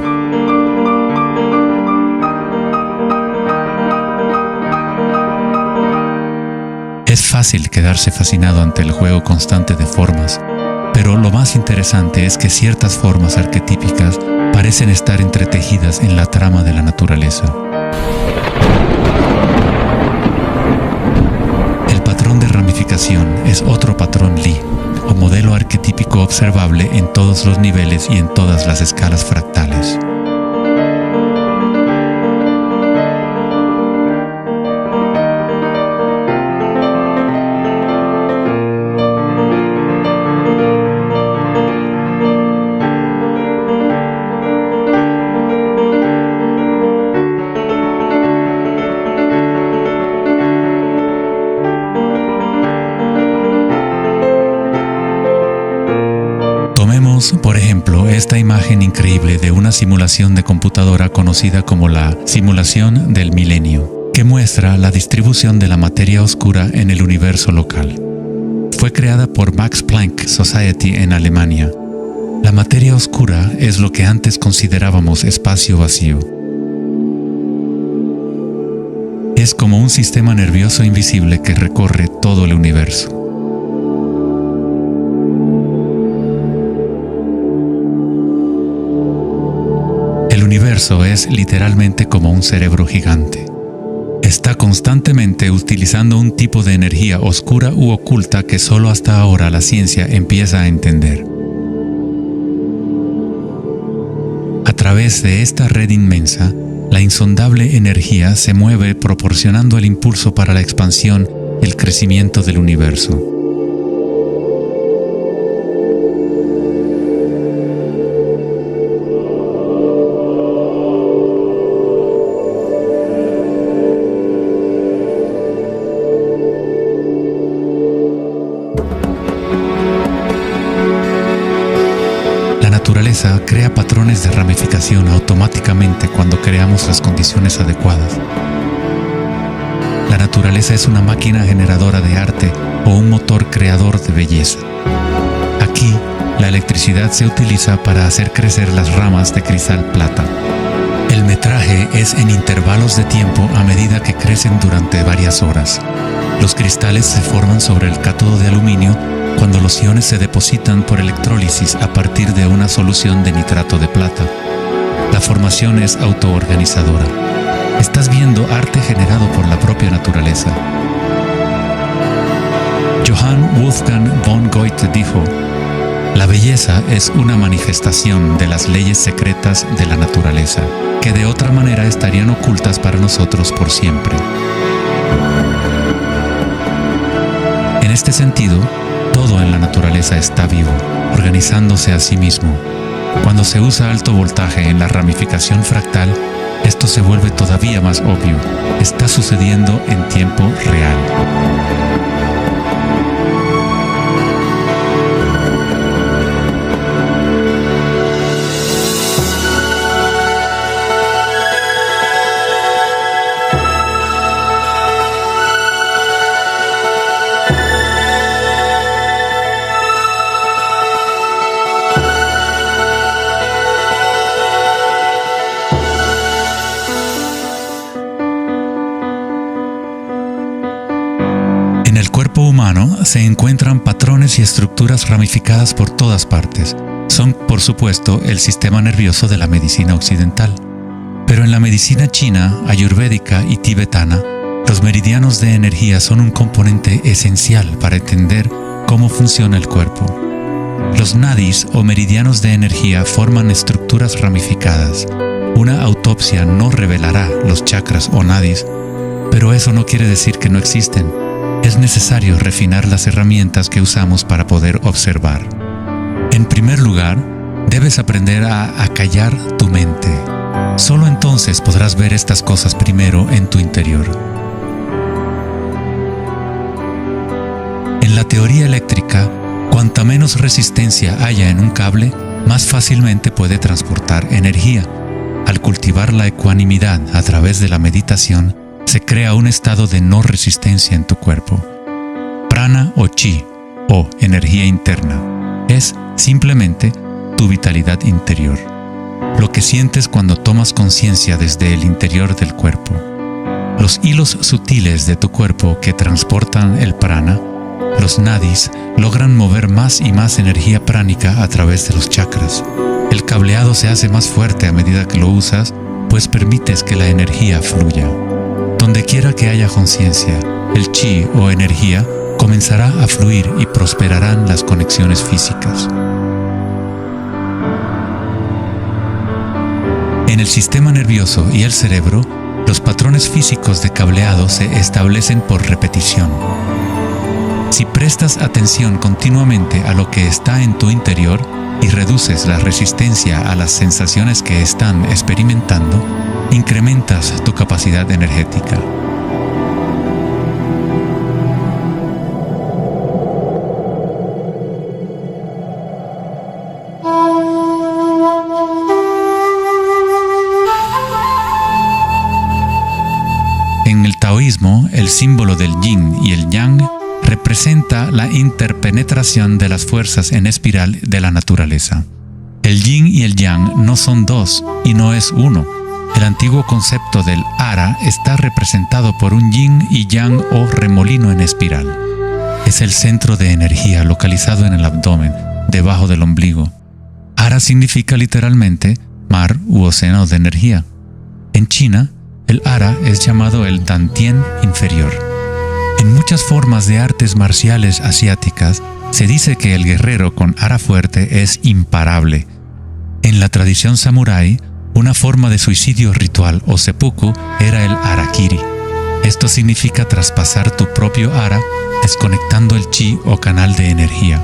Es fácil quedarse fascinado ante el juego constante de formas, pero lo más interesante es que ciertas formas arquetípicas parecen estar entretejidas en la trama de la naturaleza. El patrón de ramificación es otro patrón Li, o modelo arquetípico observable en todos los niveles y en todas las escalas fractales. Por ejemplo, esta imagen increíble de una simulación de computadora conocida como la simulación del milenio, que muestra la distribución de la materia oscura en el universo local. Fue creada por Max Planck Society en Alemania. La materia oscura es lo que antes considerábamos espacio vacío. Es como un sistema nervioso invisible que recorre todo el universo. El universo es literalmente como un cerebro gigante. Está constantemente utilizando un tipo de energía oscura u oculta que solo hasta ahora la ciencia empieza a entender. A través de esta red inmensa, la insondable energía se mueve proporcionando el impulso para la expansión y el crecimiento del universo. La naturaleza crea patrones de ramificación automáticamente cuando creamos las condiciones adecuadas. La naturaleza es una máquina generadora de arte o un motor creador de belleza. Aquí, la electricidad se utiliza para hacer crecer las ramas de cristal plata. El metraje es en intervalos de tiempo a medida que crecen durante varias horas. Los cristales se forman sobre el cátodo de aluminio cuando los iones se depositan por electrólisis a partir de una solución de nitrato de plata. La formación es autoorganizadora. Estás viendo arte generado por la propia naturaleza. Johann Wolfgang von Goethe dijo: "La belleza es una manifestación de las leyes secretas de la naturaleza, que de otra manera estarían ocultas para nosotros por siempre". En este sentido, todo en la naturaleza está vivo, organizándose a sí mismo. Cuando se usa alto voltaje en la ramificación fractal, esto se vuelve todavía más obvio. Está sucediendo en tiempo real. humano se encuentran patrones y estructuras ramificadas por todas partes. Son, por supuesto, el sistema nervioso de la medicina occidental. Pero en la medicina china, ayurvédica y tibetana, los meridianos de energía son un componente esencial para entender cómo funciona el cuerpo. Los nadis o meridianos de energía forman estructuras ramificadas. Una autopsia no revelará los chakras o nadis, pero eso no quiere decir que no existen. Es necesario refinar las herramientas que usamos para poder observar. En primer lugar, debes aprender a acallar tu mente. Solo entonces podrás ver estas cosas primero en tu interior. En la teoría eléctrica, cuanta menos resistencia haya en un cable, más fácilmente puede transportar energía. Al cultivar la ecuanimidad a través de la meditación, se crea un estado de no resistencia en tu cuerpo. Prana o chi, o energía interna, es simplemente tu vitalidad interior. Lo que sientes cuando tomas conciencia desde el interior del cuerpo. Los hilos sutiles de tu cuerpo que transportan el prana, los nadis, logran mover más y más energía pránica a través de los chakras. El cableado se hace más fuerte a medida que lo usas, pues permites que la energía fluya. Donde quiera que haya conciencia, el chi o energía comenzará a fluir y prosperarán las conexiones físicas. En el sistema nervioso y el cerebro, los patrones físicos de cableado se establecen por repetición. Si prestas atención continuamente a lo que está en tu interior y reduces la resistencia a las sensaciones que están experimentando, incrementas tu capacidad energética. En el taoísmo, el símbolo del yin y el yang representa la interpenetración de las fuerzas en espiral de la naturaleza. El yin y el yang no son dos y no es uno. El antiguo concepto del ara está representado por un yin y yang o remolino en espiral. Es el centro de energía localizado en el abdomen, debajo del ombligo. Ara significa literalmente mar u océano de energía. En China, el ara es llamado el Dantien inferior. En muchas formas de artes marciales asiáticas, se dice que el guerrero con ara fuerte es imparable. En la tradición samurái, una forma de suicidio ritual o seppuku era el harakiri. Esto significa traspasar tu propio ara, desconectando el chi o canal de energía.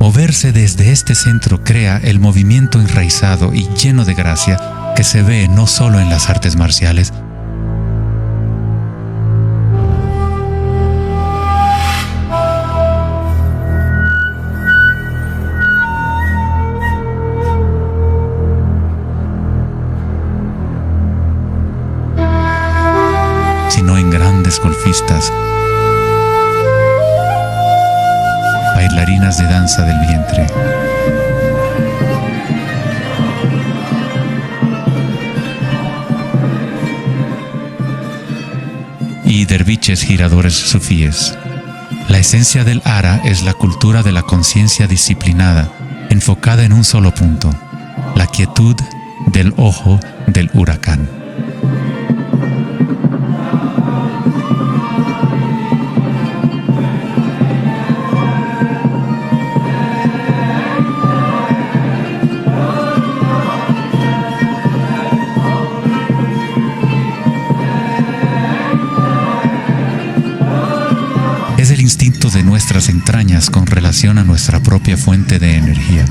Moverse desde este centro crea el movimiento enraizado y lleno de gracia que se ve no solo en las artes marciales, sino en grandes golfistas, bailarinas de danza del vientre. Y derviches giradores sufíes. La esencia del ara es la cultura de la conciencia disciplinada, enfocada en un solo punto, la quietud del ojo del huracán. Es el instinto de nuestras entrañas con relación a nuestra propia fuente de energía.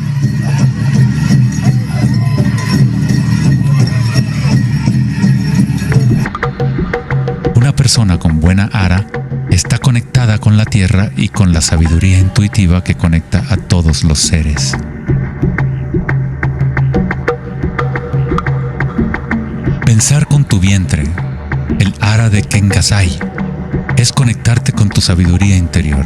Una persona con buena ara está conectada con la tierra y con la sabiduría intuitiva que conecta a todos los seres. Pensar con tu vientre, el ara de Kengasai, es conectarte con tu sabiduría interior.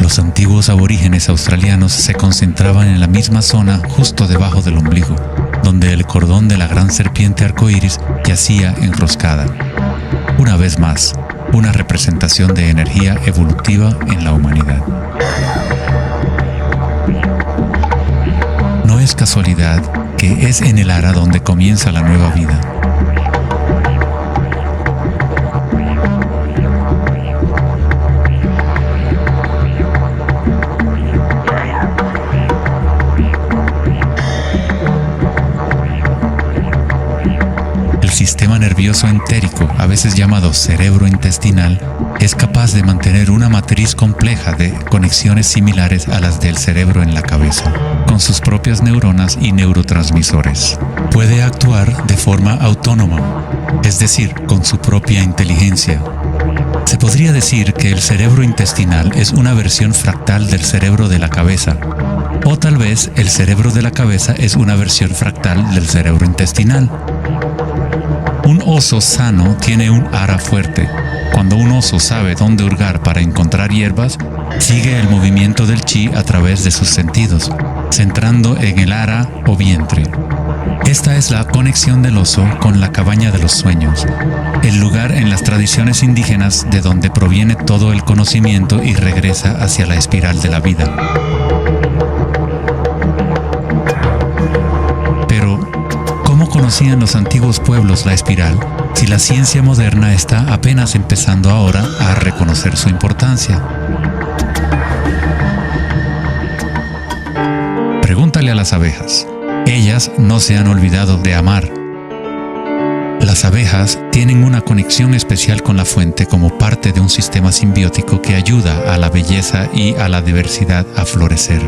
Los antiguos aborígenes australianos se concentraban en la misma zona justo debajo del ombligo, donde el cordón de la gran serpiente arcoíris yacía enroscada. Una vez más, una representación de energía evolutiva en la humanidad. No es casualidad que es en el ara donde comienza la nueva vida. El sistema nervioso entérico, a veces llamado cerebro intestinal, es capaz de mantener una matriz compleja de conexiones similares a las del cerebro en la cabeza, con sus propias neuronas y neurotransmisores. Puede actuar de forma autónoma, es decir, con su propia inteligencia. Se podría decir que el cerebro intestinal es una versión fractal del cerebro de la cabeza, o tal vez el cerebro de la cabeza es una versión fractal del cerebro intestinal. Un oso sano tiene un ara fuerte. Cuando un oso sabe dónde hurgar para encontrar hierbas, sigue el movimiento del chi a través de sus sentidos, centrando en el ara o vientre. Esta es la conexión del oso con la cabaña de los sueños, el lugar en las tradiciones indígenas de donde proviene todo el conocimiento y regresa hacia la espiral de la vida. Pero, ¿cómo conocían los antiguos pueblos la espiral si la ciencia moderna está apenas empezando ahora a reconocer su importancia? Pregúntale a las abejas. Ellas no se han olvidado de amar. Las abejas tienen una conexión especial con la fuente como parte de un sistema simbiótico que ayuda a la belleza y a la diversidad a florecer.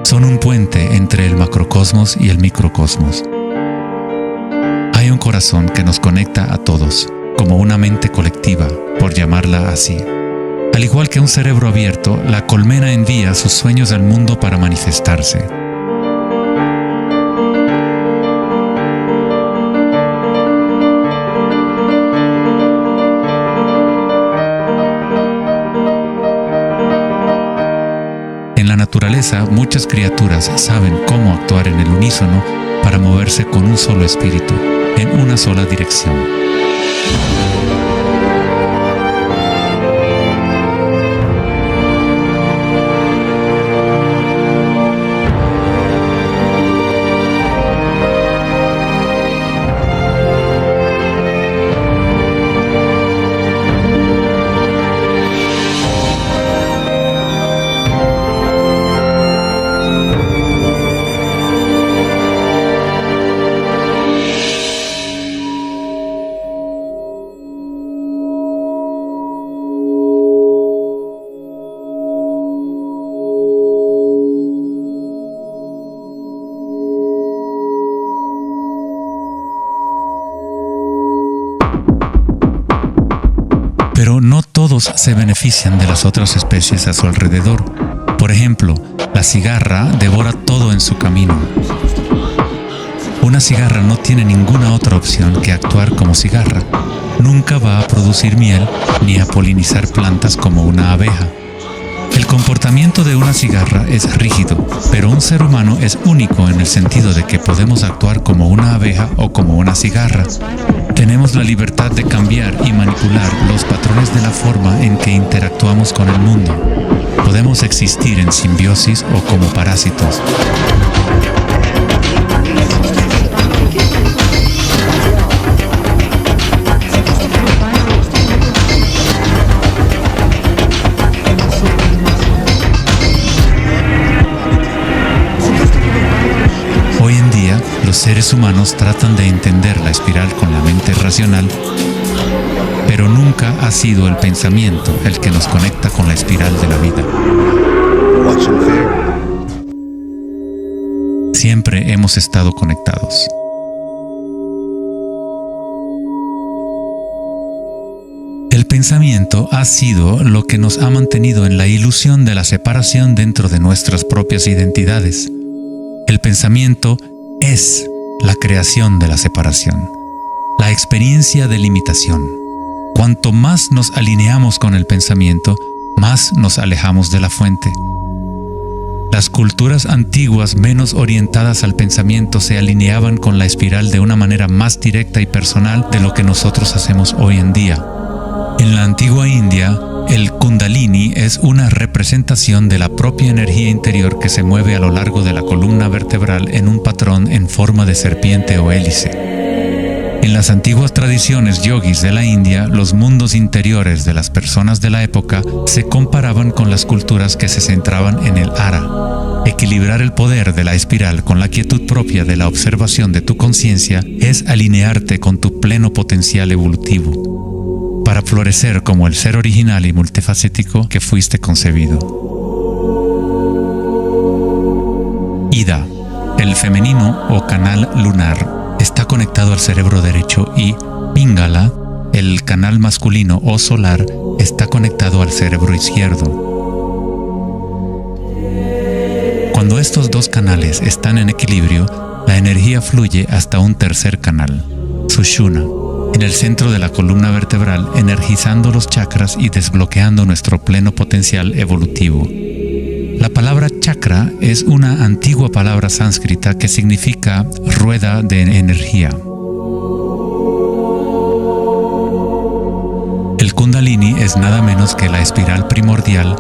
Son un puente entre el macrocosmos y el microcosmos. Hay un corazón que nos conecta a todos, como una mente colectiva, por llamarla así. Al igual que un cerebro abierto, la colmena envía sus sueños al mundo para manifestarse. En la naturaleza, muchas criaturas saben cómo actuar en el unísono para moverse con un solo espíritu, en una sola dirección. Pero no todos se benefician de las otras especies a su alrededor. Por ejemplo, la cigarra devora todo en su camino. Una cigarra no tiene ninguna otra opción que actuar como cigarra. Nunca va a producir miel ni a polinizar plantas como una abeja. El comportamiento de una cigarra es rígido, pero un ser humano es único en el sentido de que podemos actuar como una abeja o como una cigarra. Tenemos la libertad de cambiar y manipular los patrones de la forma en que interactuamos con el mundo. Podemos existir en simbiosis o como parásitos. Hoy en día, los seres humanos tratan de entender la espiral con la mente racional, pero nunca ha sido el pensamiento el que nos conecta con la espiral de la vida. Siempre hemos estado conectados. El pensamiento ha sido lo que nos ha mantenido en la ilusión de la separación dentro de nuestras propias identidades. El pensamiento es la creación de la separación, la experiencia de limitación. Cuanto más nos alineamos con el pensamiento, más nos alejamos de la fuente. Las culturas antiguas menos orientadas al pensamiento se alineaban con la espiral de una manera más directa y personal de lo que nosotros hacemos hoy en día. En la antigua India, el Kundalini es una representación de la propia energía interior que se mueve a lo largo de la columna vertebral en un patrón en forma de serpiente o hélice. En las antiguas tradiciones yogis de la India, los mundos interiores de las personas de la época se comparaban con las culturas que se centraban en el Ara. Equilibrar el poder de la espiral con la quietud propia de la observación de tu conciencia es alinearte con tu pleno potencial evolutivo, para florecer como el ser original y multifacético que fuiste concebido. Ida, el femenino o canal lunar, está conectado al cerebro derecho y Pingala, el canal masculino o solar, está conectado al cerebro izquierdo. Cuando estos dos canales están en equilibrio, la energía fluye hasta un tercer canal, Sushumna, en el centro de la columna vertebral, energizando los chakras y desbloqueando nuestro pleno potencial evolutivo. La palabra chakra es una antigua palabra sánscrita que significa rueda de energía. El Kundalini es nada menos que la espiral primordial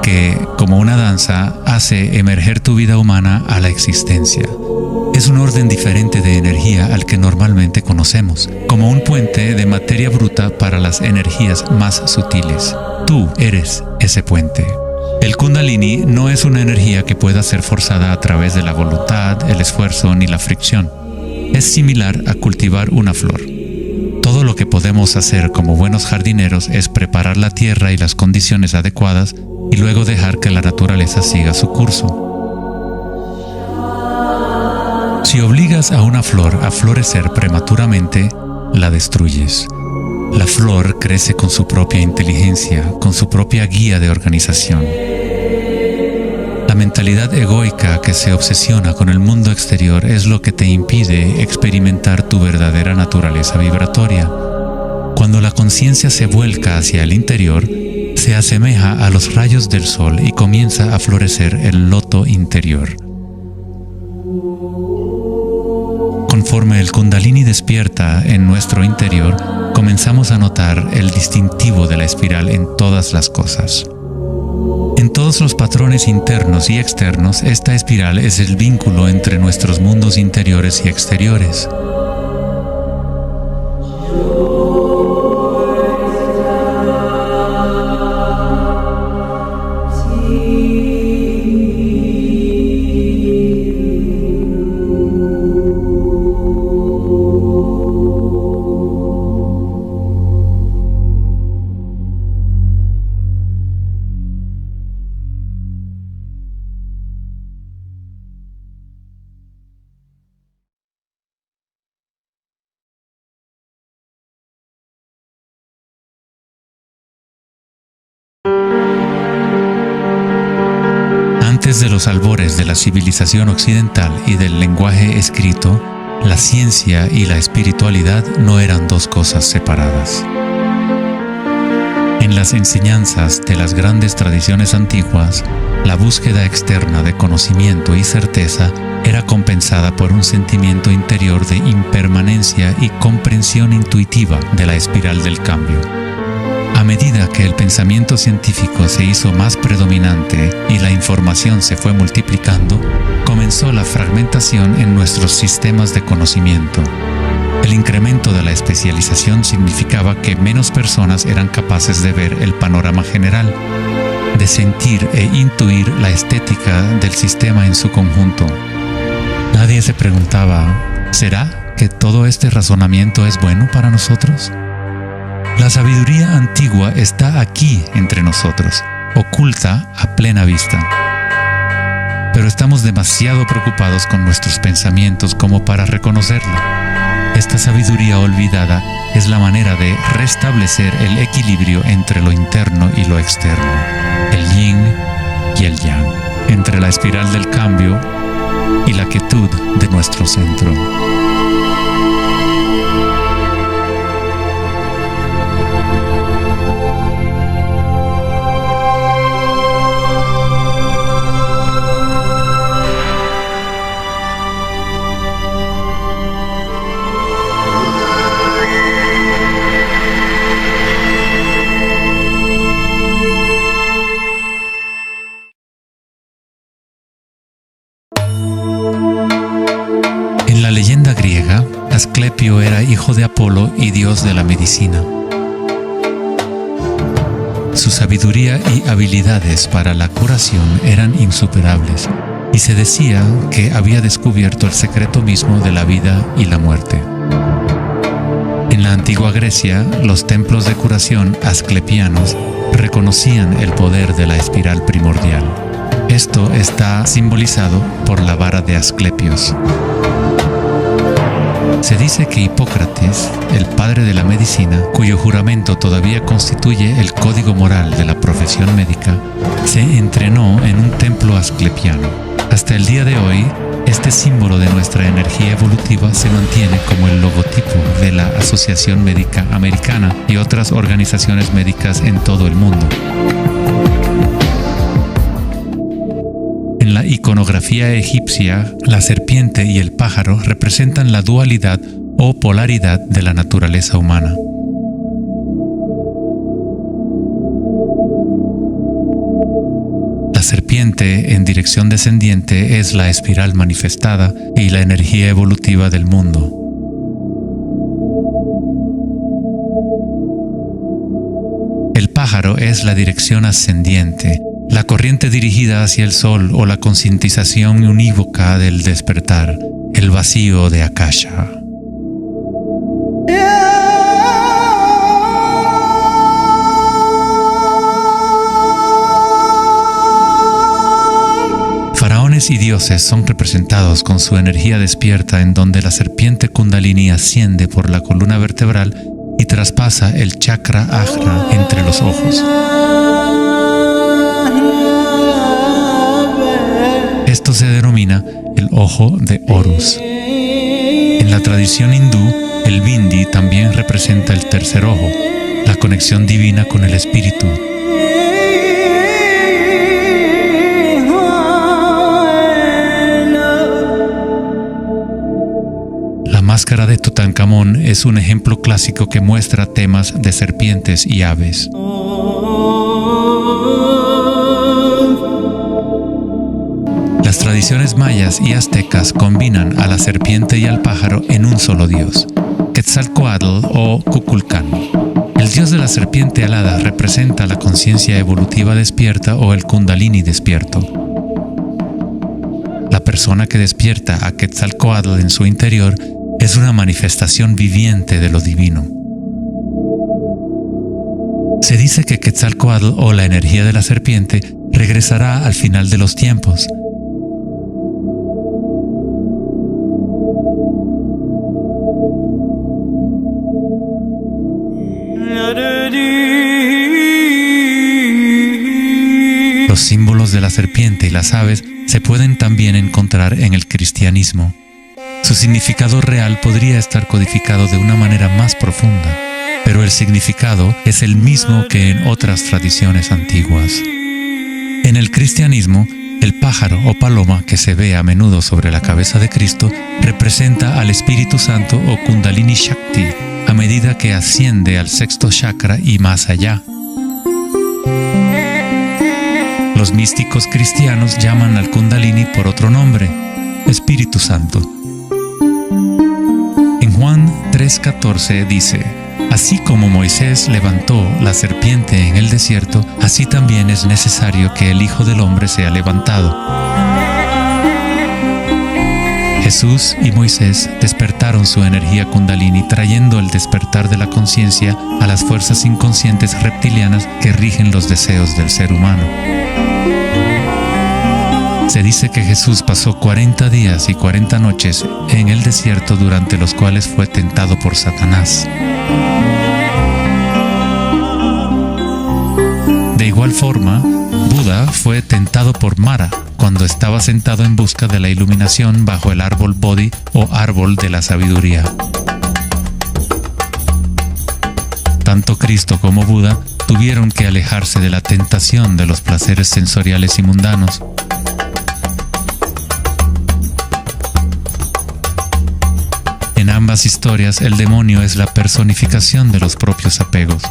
que, como una danza, hace emerger tu vida humana a la existencia. Es un orden diferente de energía al que normalmente conocemos, como un puente de materia bruta para las energías más sutiles. Tú eres ese puente. El Kundalini no es una energía que pueda ser forzada a través de la voluntad, el esfuerzo ni la fricción. Es similar a cultivar una flor. Todo lo que podemos hacer como buenos jardineros es preparar la tierra y las condiciones adecuadas y luego dejar que la naturaleza siga su curso. Si obligas a una flor a florecer prematuramente, la destruyes. La flor crece con su propia inteligencia, con su propia guía de organización. La mentalidad egoica que se obsesiona con el mundo exterior es lo que te impide experimentar tu verdadera naturaleza vibratoria. Cuando la conciencia se vuelca hacia el interior, se asemeja a los rayos del sol y comienza a florecer el loto interior. Conforme el Kundalini despierta en nuestro interior, comenzamos a notar el distintivo de la espiral en todas las cosas. En todos los patrones internos y externos, esta espiral es el vínculo entre nuestros mundos interiores y exteriores. Antes de los albores de la civilización occidental y del lenguaje escrito, la ciencia y la espiritualidad no eran dos cosas separadas. En las enseñanzas de las grandes tradiciones antiguas, la búsqueda externa de conocimiento y certeza era compensada por un sentimiento interior de impermanencia y comprensión intuitiva de la espiral del cambio. A medida que el pensamiento científico se hizo más predominante y la información se fue multiplicando, comenzó la fragmentación en nuestros sistemas de conocimiento. El incremento de la especialización significaba que menos personas eran capaces de ver el panorama general, de sentir e intuir la estética del sistema en su conjunto. Nadie se preguntaba, ¿será que todo este razonamiento es bueno para nosotros? La sabiduría antigua está aquí entre nosotros, oculta a plena vista. Pero estamos demasiado preocupados con nuestros pensamientos como para reconocerla. Esta sabiduría olvidada es la manera de restablecer el equilibrio entre lo interno y lo externo, el yin y el yang, entre la espiral del cambio y la quietud de nuestro centro. Asclepio era hijo de Apolo y dios de la medicina. Su sabiduría y habilidades para la curación eran insuperables, y se decía que había descubierto el secreto mismo de la vida y la muerte. En la antigua Grecia, los templos de curación asclepianos reconocían el poder de la espiral primordial. Esto está simbolizado por la vara de Asclepios. Se dice que Hipócrates, el padre de la medicina, cuyo juramento todavía constituye el código moral de la profesión médica, se entrenó en un templo asclepiano. Hasta el día de hoy, este símbolo de nuestra energía evolutiva se mantiene como el logotipo de la Asociación Médica Americana y otras organizaciones médicas en todo el mundo. En la iconografía egipcia, la serpiente y el pájaro representan la dualidad o polaridad de la naturaleza humana. La serpiente en dirección descendiente es la espiral manifestada y la energía evolutiva del mundo. El pájaro es la dirección ascendiente, la corriente dirigida hacia el sol o la concientización unívoca del despertar, el vacío de Akasha. Faraones y dioses son representados con su energía despierta, en donde la serpiente Kundalini asciende por la columna vertebral y traspasa el chakra ajna entre los ojos. Esto se denomina el ojo de Horus. En la tradición hindú, el bindi también representa el tercer ojo, la conexión divina con el espíritu. La máscara de Tutankamón es un ejemplo clásico que muestra temas de serpientes y aves. Las tradiciones mayas y aztecas combinan a la serpiente y al pájaro en un solo dios, Quetzalcóatl o Kukulcán. El dios de la serpiente alada representa la conciencia evolutiva despierta o el Kundalini despierto. La persona que despierta a Quetzalcóatl en su interior es una manifestación viviente de lo divino. Se dice que Quetzalcóatl o la energía de la serpiente regresará al final de los tiempos. Los símbolos de la serpiente y las aves se pueden también encontrar en el cristianismo. Su significado real podría estar codificado de una manera más profunda, pero el significado es el mismo que en otras tradiciones antiguas. En el cristianismo, el pájaro o paloma que se ve a menudo sobre la cabeza de Cristo representa al Espíritu Santo o Kundalini Shakti a medida que asciende al sexto chakra y más allá. Los místicos cristianos llaman al Kundalini por otro nombre, Espíritu Santo. En Juan 3:14 dice: así como Moisés levantó la serpiente en el desierto, así también es necesario que el Hijo del Hombre sea levantado. Jesús y Moisés despertaron su energía Kundalini, trayendo el despertar de la conciencia a las fuerzas inconscientes reptilianas que rigen los deseos del ser humano. Se dice que Jesús pasó 40 días y 40 noches en el desierto, durante los cuales fue tentado por Satanás. De igual forma, Buda fue tentado por Mara cuando estaba sentado en busca de la iluminación bajo el árbol Bodhi o árbol de la sabiduría. Tanto Cristo como Buda tuvieron que alejarse de la tentación de los placeres sensoriales y mundanos. En ambas historias, el demonio es la personificación de los propios apegos.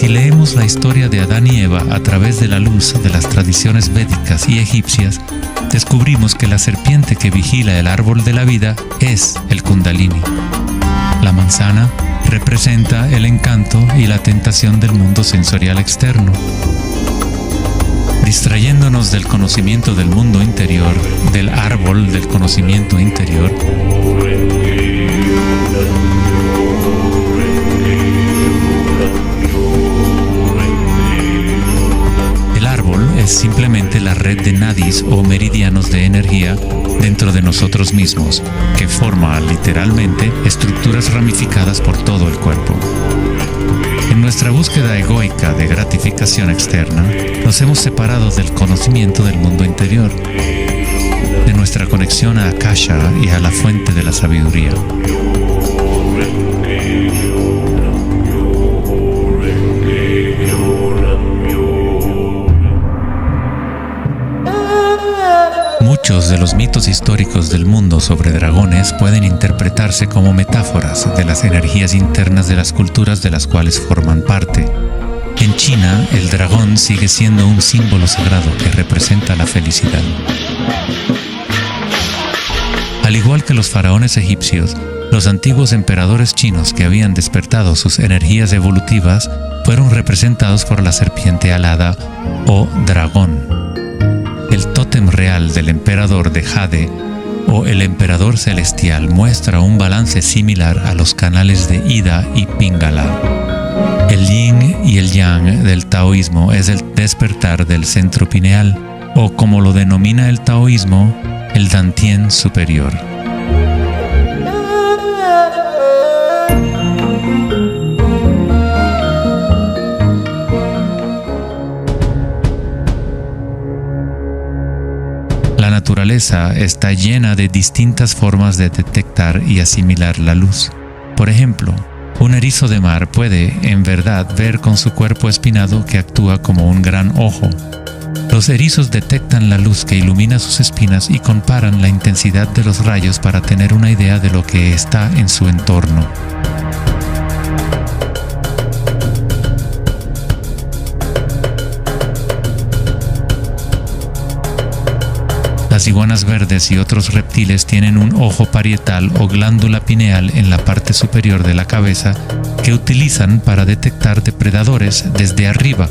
si leemos la historia de Adán y Eva a través de la luz de las tradiciones védicas y egipcias, descubrimos que la serpiente que vigila el árbol de la vida es el Kundalini. La manzana representa el encanto y la tentación del mundo sensorial externo. Distrayéndonos del conocimiento del mundo interior, del árbol del conocimiento interior, el árbol es simplemente la red de nadis o meridianos de energía dentro de nosotros mismos, que forma literalmente estructuras ramificadas por todo el cuerpo. En nuestra búsqueda egoica de gratificación externa, nos hemos separado del conocimiento del mundo interior, de nuestra conexión a Akasha y a la fuente de la sabiduría. Muchos de los mitos históricos del mundo sobre dragones pueden interpretarse como metáforas de las energías internas de las culturas de las cuales forman parte. En China, el dragón sigue siendo un símbolo sagrado que representa la felicidad. Al igual que los faraones egipcios, los antiguos emperadores chinos que habían despertado sus energías evolutivas fueron representados por la serpiente alada o dragón. El tótem real del emperador de Jade o el emperador celestial muestra un balance similar a los canales de Ida y Pingala. El yin y el yang del taoísmo es el despertar del centro pineal, o como lo denomina el taoísmo, el Dantien superior. La naturaleza está llena de distintas formas de detectar y asimilar la luz. Por ejemplo, un erizo de mar puede, en verdad, ver con su cuerpo espinado que actúa como un gran ojo. Los erizos detectan la luz que ilumina sus espinas y comparan la intensidad de los rayos para tener una idea de lo que está en su entorno. Las iguanas verdes y otros reptiles tienen un ojo parietal o glándula pineal en la parte superior de la cabeza que utilizan para detectar depredadores desde arriba.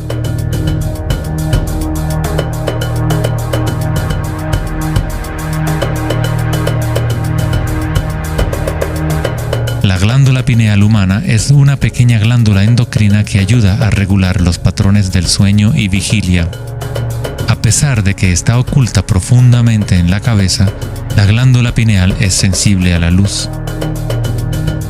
La glándula pineal humana es una pequeña glándula endocrina que ayuda a regular los patrones del sueño y vigilia. A pesar de que está oculta profundamente en la cabeza, la glándula pineal es sensible a la luz.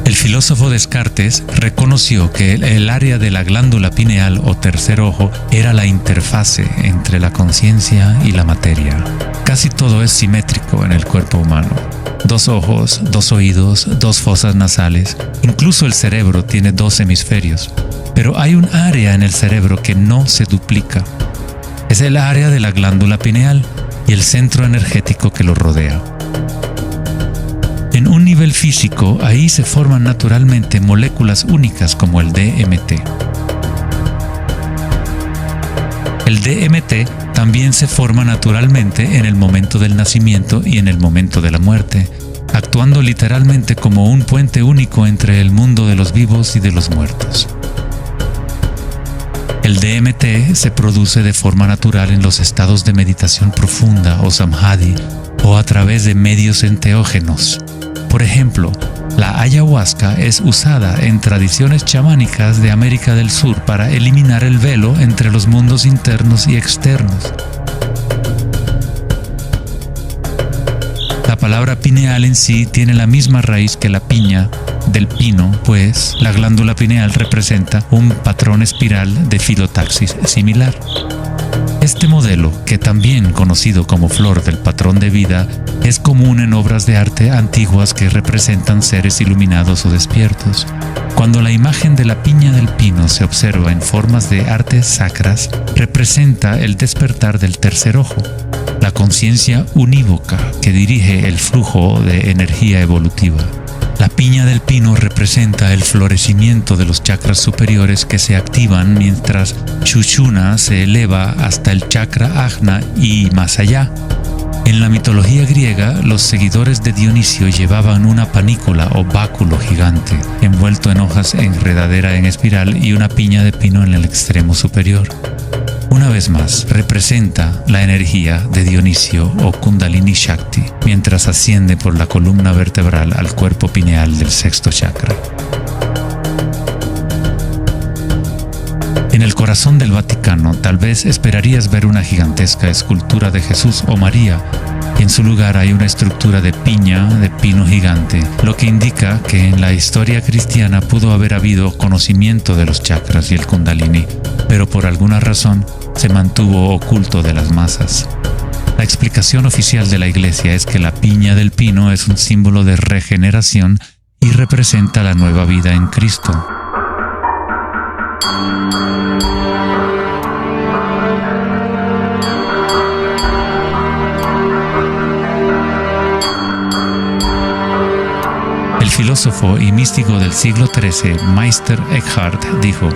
El filósofo Descartes reconoció que el área de la glándula pineal o tercer ojo era la interfase entre la conciencia y la materia. Casi todo es simétrico en el cuerpo humano. 2 ojos, 2 oídos, 2 fosas nasales, incluso el cerebro tiene 2 hemisferios. Pero hay un área en el cerebro que no se duplica. Es el área de la glándula pineal y el centro energético que lo rodea. En un nivel físico, ahí se forman naturalmente moléculas únicas como el DMT. El DMT también se forma naturalmente en el momento del nacimiento y en el momento de la muerte, actuando literalmente como un puente único entre el mundo de los vivos y de los muertos. El DMT se produce de forma natural en los estados de meditación profunda o samadhi o a través de medios enteógenos. Por ejemplo, la ayahuasca es usada en tradiciones chamánicas de América del Sur para eliminar el velo entre los mundos internos y externos. La palabra pineal en sí tiene la misma raíz que la piña del pino, pues la glándula pineal representa un patrón espiral de filotaxis similar. Este modelo, que también conocido como flor del patrón de vida, es común en obras de arte antiguas que representan seres iluminados o despiertos. Cuando la imagen de la piña del pino se observa en formas de artes sacras, representa el despertar del tercer ojo, la conciencia unívoca que dirige el flujo de energía evolutiva. La piña del pino representa el florecimiento de los chakras superiores que se activan mientras Sushumna se eleva hasta el chakra Ajna y más allá. En la mitología griega, los seguidores de Dionisio llevaban una panícula o báculo gigante, envuelto en hojas enredadera en espiral y una piña de pino en el extremo superior. Una vez más, representa la energía de Dionisio o Kundalini Shakti, mientras asciende por la columna vertebral al cuerpo pineal del sexto chakra. En el corazón del Vaticano, tal vez esperarías ver una gigantesca escultura de Jesús o María, y en su lugar hay una estructura de piña de pino gigante, lo que indica que en la historia cristiana pudo haber habido conocimiento de los chakras y el Kundalini, pero por alguna razón se mantuvo oculto de las masas. La explicación oficial de la Iglesia es que la piña del pino es un símbolo de regeneración y representa la nueva vida en Cristo. El filósofo y místico del siglo XIII, Meister Eckhart, dijo: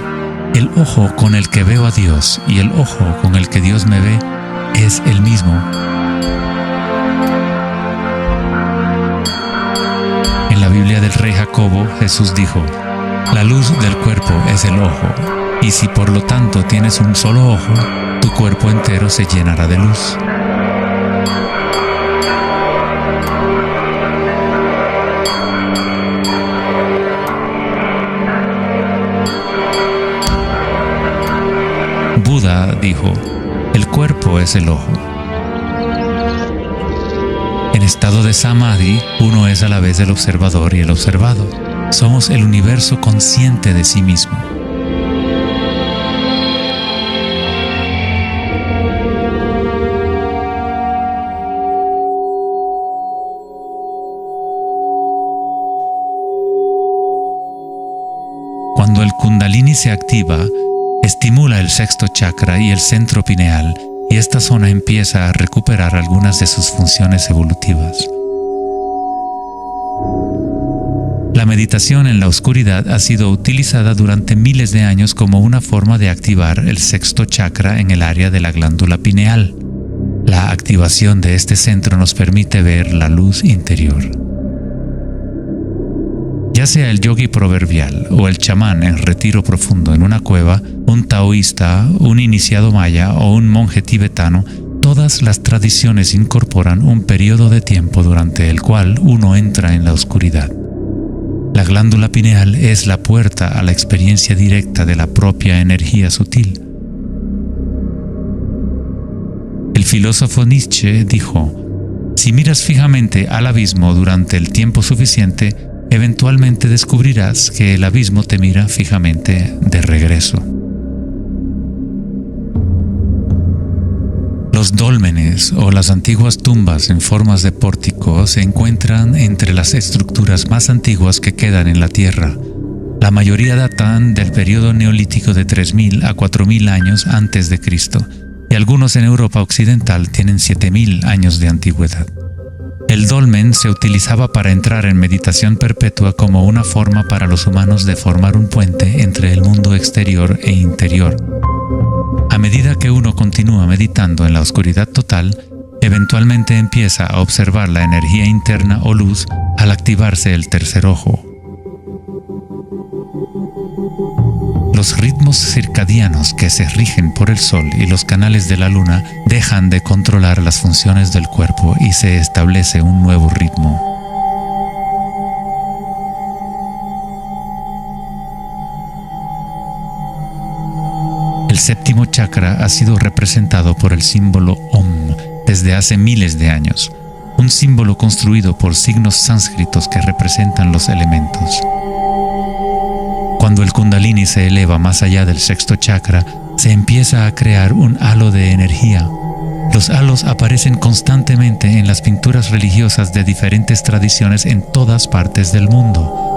"El ojo con el que veo a Dios y el ojo con el que Dios me ve es el mismo". En la Biblia del Rey Jacobo, Jesús dijo: "La luz del cuerpo es el ojo, y si por lo tanto tienes un solo ojo, tu cuerpo entero se llenará de luz". Buda dijo: "El cuerpo es el ojo". En estado de Samadhi, uno es a la vez el observador y el observado. Somos el universo consciente de sí mismo. Cuando el Kundalini se activa, estimula el sexto chakra y el centro pineal, y esta zona empieza a recuperar algunas de sus funciones evolutivas. La meditación en la oscuridad ha sido utilizada durante miles de años como una forma de activar el sexto chakra en el área de la glándula pineal. La activación de este centro nos permite ver la luz interior. Ya sea el yogi proverbial o el chamán en retiro profundo en una cueva, un taoísta, un iniciado maya o un monje tibetano, todas las tradiciones incorporan un periodo de tiempo durante el cual uno entra en la oscuridad. La glándula pineal es la puerta a la experiencia directa de la propia energía sutil. El filósofo Nietzsche dijo: "Si miras fijamente al abismo durante el tiempo suficiente, eventualmente descubrirás que el abismo te mira fijamente de regreso". Los dólmenes o las antiguas tumbas en formas de pórtico se encuentran entre las estructuras más antiguas que quedan en la Tierra. La mayoría datan del periodo neolítico de 3000 a 4000 años antes de Cristo, y algunos en Europa occidental tienen 7000 años de antigüedad. El dolmen se utilizaba para entrar en meditación perpetua como una forma para los humanos de formar un puente entre el mundo exterior e interior. A medida que uno continúa meditando en la oscuridad total, eventualmente empieza a observar la energía interna o luz al activarse el tercer ojo. Los ritmos circadianos que se rigen por el sol y los canales de la luna dejan de controlar las funciones del cuerpo y se establece un nuevo ritmo. El séptimo chakra ha sido representado por el símbolo Om desde hace miles de años, un símbolo construido por signos sánscritos que representan los elementos. Cuando el Kundalini se eleva más allá del sexto chakra, se empieza a crear un halo de energía. Los halos aparecen constantemente en las pinturas religiosas de diferentes tradiciones en todas partes del mundo.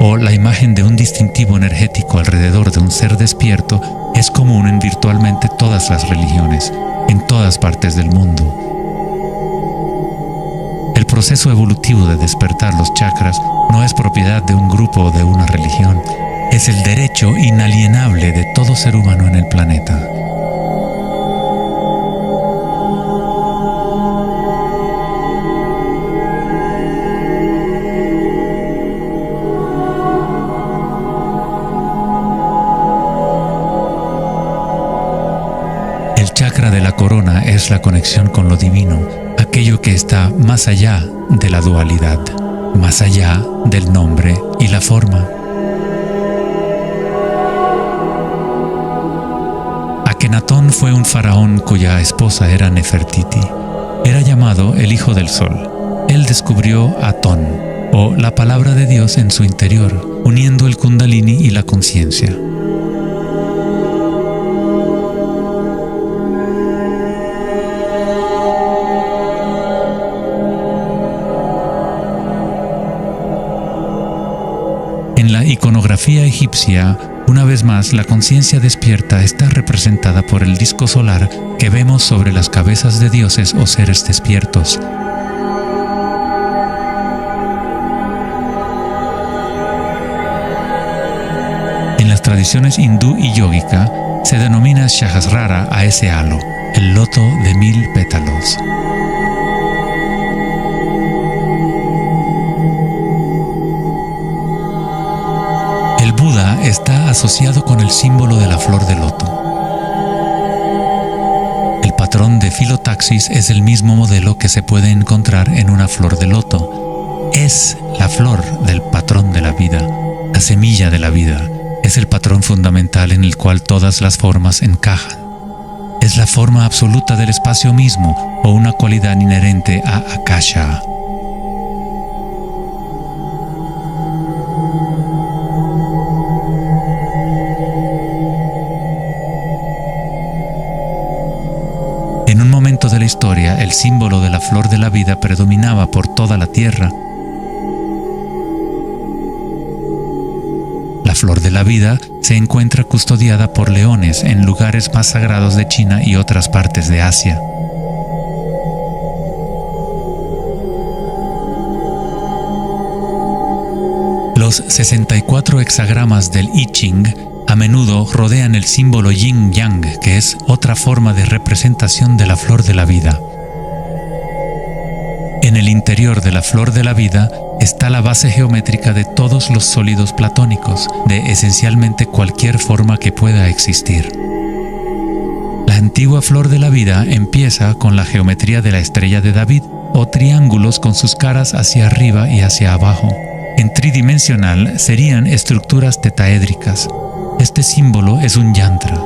o la imagen de un distintivo energético alrededor de un ser despierto, es común en virtualmente todas las religiones, en todas partes del mundo. El proceso evolutivo de despertar los chakras no es propiedad de un grupo o de una religión, es el derecho inalienable de todo ser humano en el planeta. El chakra de la corona es la conexión con lo divino, aquello que está más allá de la dualidad, más allá del nombre y la forma. Akenatón fue un faraón cuya esposa era Nefertiti. Era llamado el Hijo del Sol. Él descubrió Atón, o la palabra de Dios en su interior, uniendo el Kundalini y la conciencia. En la iconografía egipcia, una vez más, la conciencia despierta está representada por el disco solar que vemos sobre las cabezas de dioses o seres despiertos. En las tradiciones hindú y yógica, se denomina Sahasrara a ese halo, el loto de 1000 pétalos. El Buda está asociado con el símbolo de la flor de loto. El patrón de filotaxis es el mismo modelo que se puede encontrar en una flor de loto. Es la flor del patrón de la vida, la semilla de la vida. Es el patrón fundamental en el cual todas las formas encajan. Es la forma absoluta del espacio mismo o una cualidad inherente a Akasha. En un momento de la historia, el símbolo de la flor de la vida predominaba por toda la tierra. La flor de la vida se encuentra custodiada por leones en lugares más sagrados de China y otras partes de Asia. Los 64 hexagramas del I Ching a menudo rodean el símbolo yin-yang, que es otra forma de representación de la flor de la vida. En el interior de la flor de la vida está la base geométrica de todos los sólidos platónicos, de esencialmente cualquier forma que pueda existir. La antigua flor de la vida empieza con la geometría de la estrella de David, o triángulos con sus caras hacia arriba y hacia abajo. En tridimensional serían estructuras tetaédricas. Este símbolo es un yantra,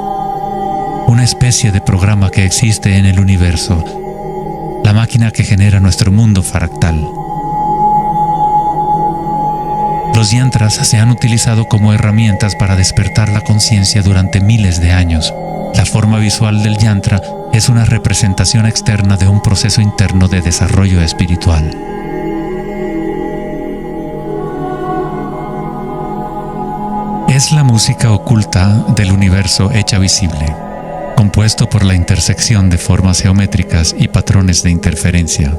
una especie de programa que existe en el universo, la máquina que genera nuestro mundo fractal. Los yantras se han utilizado como herramientas para despertar la conciencia durante miles de años. La forma visual del yantra es una representación externa de un proceso interno de desarrollo espiritual. Es la música oculta del universo hecha visible, compuesto por la intersección de formas geométricas y patrones de interferencia.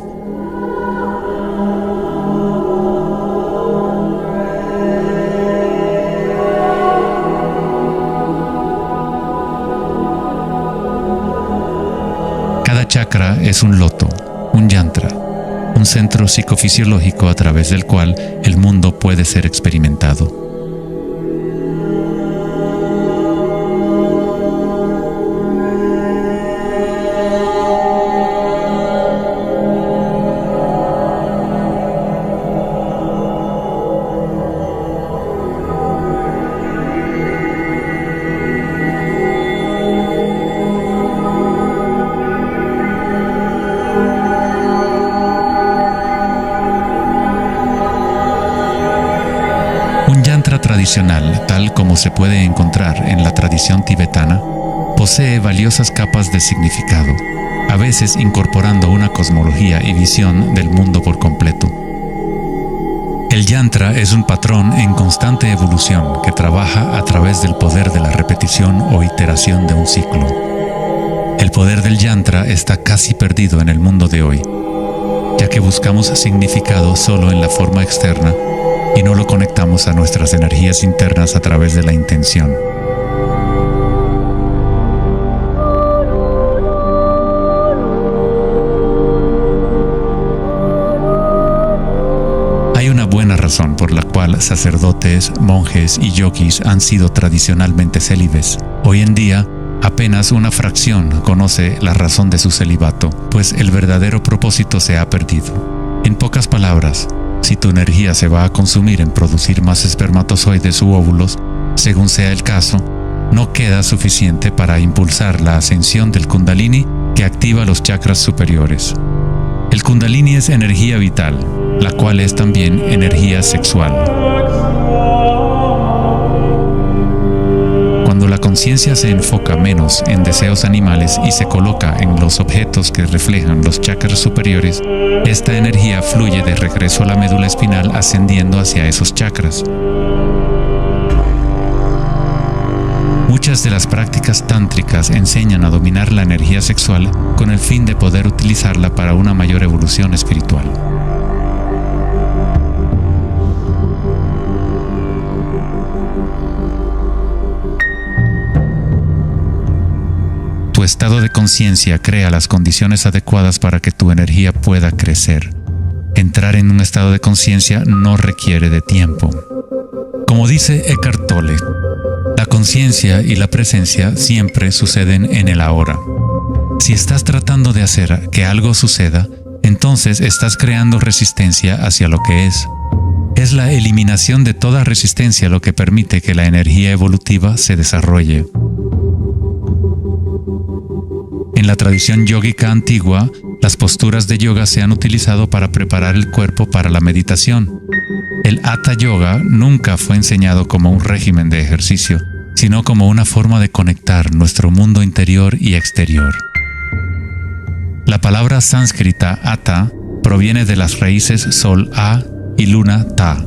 Cada chakra es un loto, un yantra, un centro psicofisiológico a través del cual el mundo puede ser experimentado. Tradicional, tal como se puede encontrar en la tradición tibetana, posee valiosas capas de significado, a veces incorporando una cosmología y visión del mundo por completo. El yantra es un patrón en constante evolución que trabaja a través del poder de la repetición o iteración de un ciclo. El poder del yantra está casi perdido en el mundo de hoy, ya que buscamos significado solo en la forma externa y no lo conectamos a nuestras energías internas a través de la intención. Hay una buena razón por la cual sacerdotes, monjes y yogis han sido tradicionalmente célibes. Hoy en día, apenas una fracción conoce la razón de su celibato, pues el verdadero propósito se ha perdido. En pocas palabras, si tu energía se va a consumir en producir más espermatozoides u óvulos, según sea el caso, no queda suficiente para impulsar la ascensión del Kundalini que activa los chakras superiores. El Kundalini es energía vital, la cual es también energía sexual. Cuando la conciencia se enfoca menos en deseos animales y se coloca en los objetos que reflejan los chakras superiores, esta energía fluye de regreso a la médula espinal ascendiendo hacia esos chakras. Muchas de las prácticas tántricas enseñan a dominar la energía sexual con el fin de poder utilizarla para una mayor evolución espiritual. Tu estado de conciencia crea las condiciones adecuadas para que tu energía pueda crecer. Entrar en un estado de conciencia no requiere de tiempo. Como dice Eckhart Tolle, la conciencia y la presencia siempre suceden en el ahora. Si estás tratando de hacer que algo suceda, entonces estás creando resistencia hacia lo que es. Es la eliminación de toda resistencia lo que permite que la energía evolutiva se desarrolle. En la tradición yógica antigua, las posturas de yoga se han utilizado para preparar el cuerpo para la meditación. El Hatha Yoga nunca fue enseñado como un régimen de ejercicio, sino como una forma de conectar nuestro mundo interior y exterior. La palabra sánscrita Hatha proviene de las raíces Sol A y Luna Ta.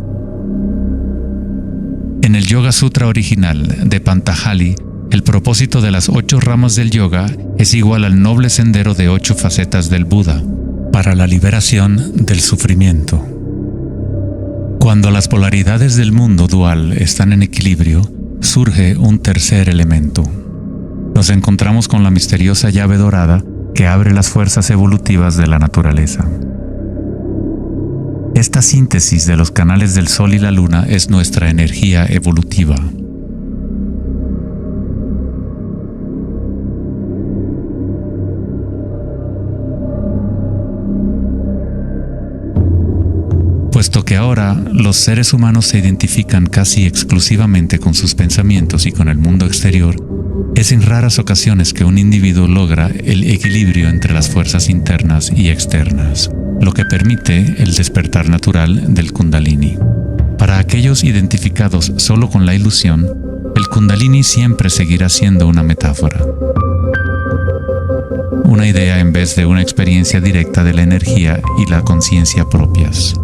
En el Yoga Sutra original de Patanjali, el propósito de las 8 ramas del yoga es igual al noble sendero de 8 facetas del Buda, para la liberación del sufrimiento. Cuando las polaridades del mundo dual están en equilibrio, surge un tercer elemento. Nos encontramos con la misteriosa llave dorada que abre las fuerzas evolutivas de la naturaleza. Esta síntesis de los canales del Sol y la Luna es nuestra energía evolutiva. Puesto que ahora los seres humanos se identifican casi exclusivamente con sus pensamientos y con el mundo exterior, es en raras ocasiones que un individuo logra el equilibrio entre las fuerzas internas y externas, lo que permite el despertar natural del Kundalini. Para aquellos identificados solo con la ilusión, el Kundalini siempre seguirá siendo una metáfora. Una idea en vez de una experiencia directa de la energía y la conciencia propias.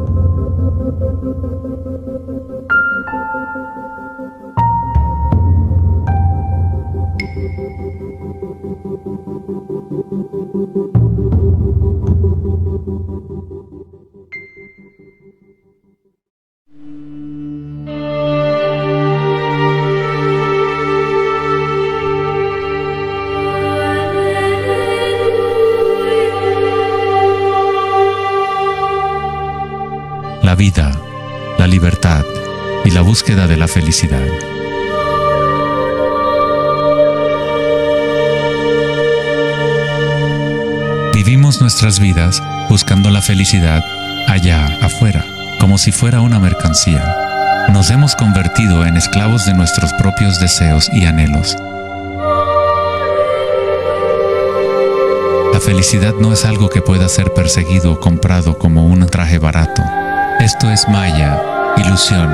La vida, la libertad y la búsqueda de la felicidad. Vivimos nuestras vidas buscando la felicidad allá afuera, como si fuera una mercancía. Nos hemos convertido en esclavos de nuestros propios deseos y anhelos. La felicidad no es algo que pueda ser perseguido o comprado como un traje barato. Esto es maya, ilusión,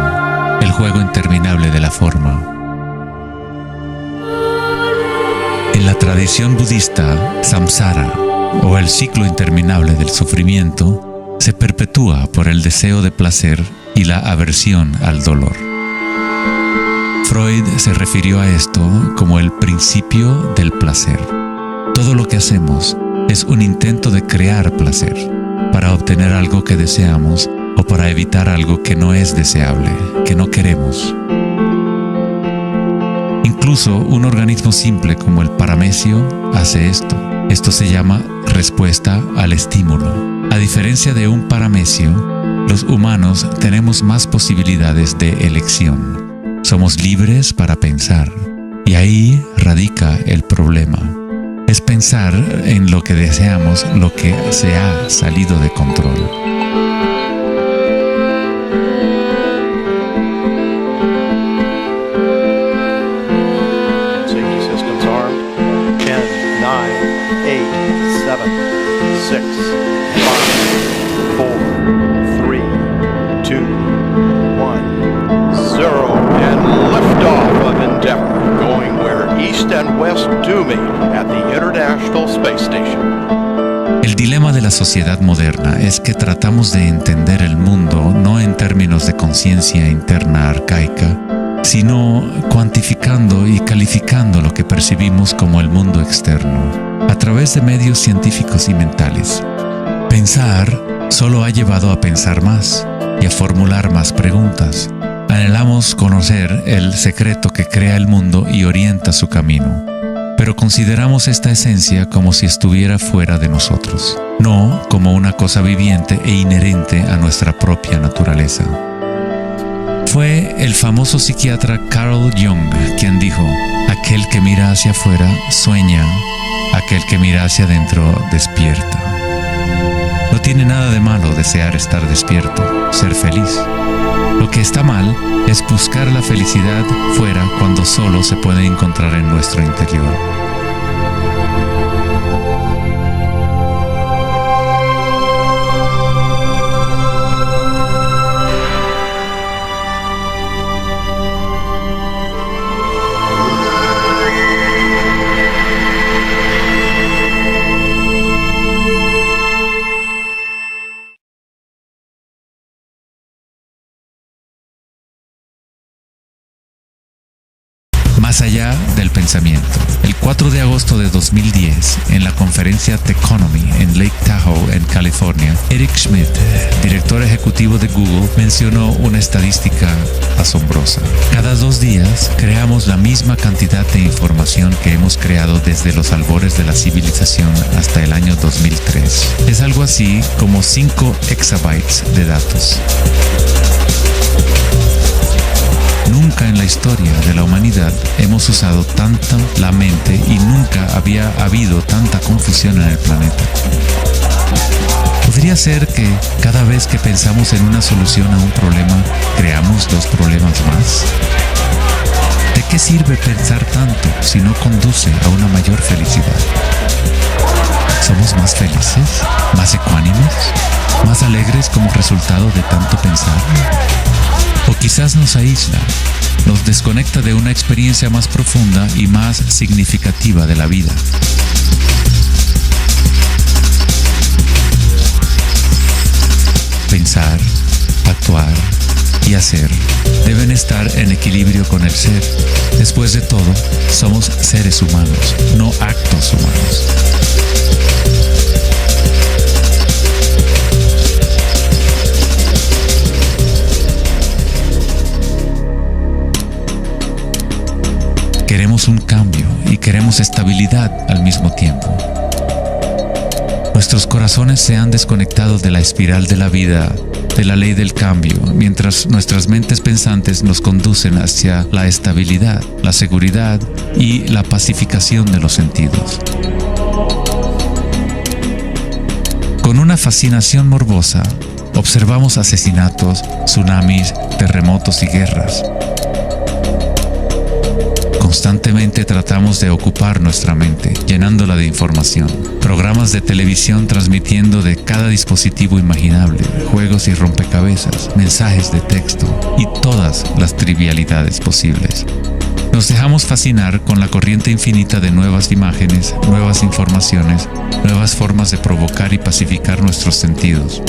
el juego interminable de la forma. En la tradición budista, samsara, o el ciclo interminable del sufrimiento, se perpetúa por el deseo de placer y la aversión al dolor. Freud se refirió a esto como el principio del placer. Todo lo que hacemos es un intento de crear placer, para obtener algo que deseamos o para evitar algo que no es deseable, que no queremos. Incluso un organismo simple como el paramecio hace esto. Esto se llama respuesta al estímulo. A diferencia de un paramecio, los humanos tenemos más posibilidades de elección. Somos libres para pensar, y ahí radica el problema. Es pensar en lo que deseamos, lo que se ha salido de control. Safety systems armed. 10, 9, 8, 7, 6, 5, 4, 3, 2, 1, 0, and liftoff of Endeavour, going where east and west do meet at the International Space Station. El dilema de la sociedad moderna es que tratamos de entender el mundo no en términos de conciencia interna arcaica, sino cuantificando y calificando lo que percibimos como el mundo externo, a través de medios científicos y mentales. Pensar solo ha llevado a pensar más y a formular más preguntas. Anhelamos conocer el secreto que crea el mundo y orienta su camino, pero consideramos esta esencia como si estuviera fuera de nosotros, no como una cosa viviente e inherente a nuestra propia naturaleza. Fue el famoso psiquiatra Carl Jung quien dijo: aquel que mira hacia afuera sueña, aquel que mira hacia adentro despierta. No tiene nada de malo desear estar despierto, ser feliz. Lo que está mal es buscar la felicidad fuera cuando solo se puede encontrar en nuestro interior. Más allá del pensamiento. El 4 de agosto de 2010, en la conferencia Techonomy en Lake Tahoe, en California, Eric Schmidt, director ejecutivo de Google, mencionó una estadística asombrosa. Cada 2 días creamos la misma cantidad de información que hemos creado desde los albores de la civilización hasta el año 2003. Es algo así como 5 exabytes de datos. Nunca en la historia de la humanidad hemos usado tanto la mente y nunca había habido tanta confusión en el planeta. ¿Podría ser que cada vez que pensamos en una solución a un problema, creamos 2 problemas más? ¿De qué sirve pensar tanto si no conduce a una mayor felicidad? ¿Somos más felices? ¿Más ecuánimes? ¿Más alegres como resultado de tanto pensar? O quizás nos aísla, nos desconecta de una experiencia más profunda y más significativa de la vida. Pensar, actuar y hacer deben estar en equilibrio con el ser. Después de todo, somos seres humanos, no actos humanos. Queremos un cambio y queremos estabilidad al mismo tiempo. Nuestros corazones se han desconectado de la espiral de la vida, de la ley del cambio, mientras nuestras mentes pensantes nos conducen hacia la estabilidad, la seguridad y la pacificación de los sentidos. Con una fascinación morbosa, observamos asesinatos, tsunamis, terremotos y guerras. Constantemente tratamos de ocupar nuestra mente, llenándola de información. Programas de televisión transmitiendo de cada dispositivo imaginable, juegos y rompecabezas, mensajes de texto y todas las trivialidades posibles. Nos dejamos fascinar con la corriente infinita de nuevas imágenes, nuevas informaciones, nuevas formas de provocar y pacificar nuestros sentidos.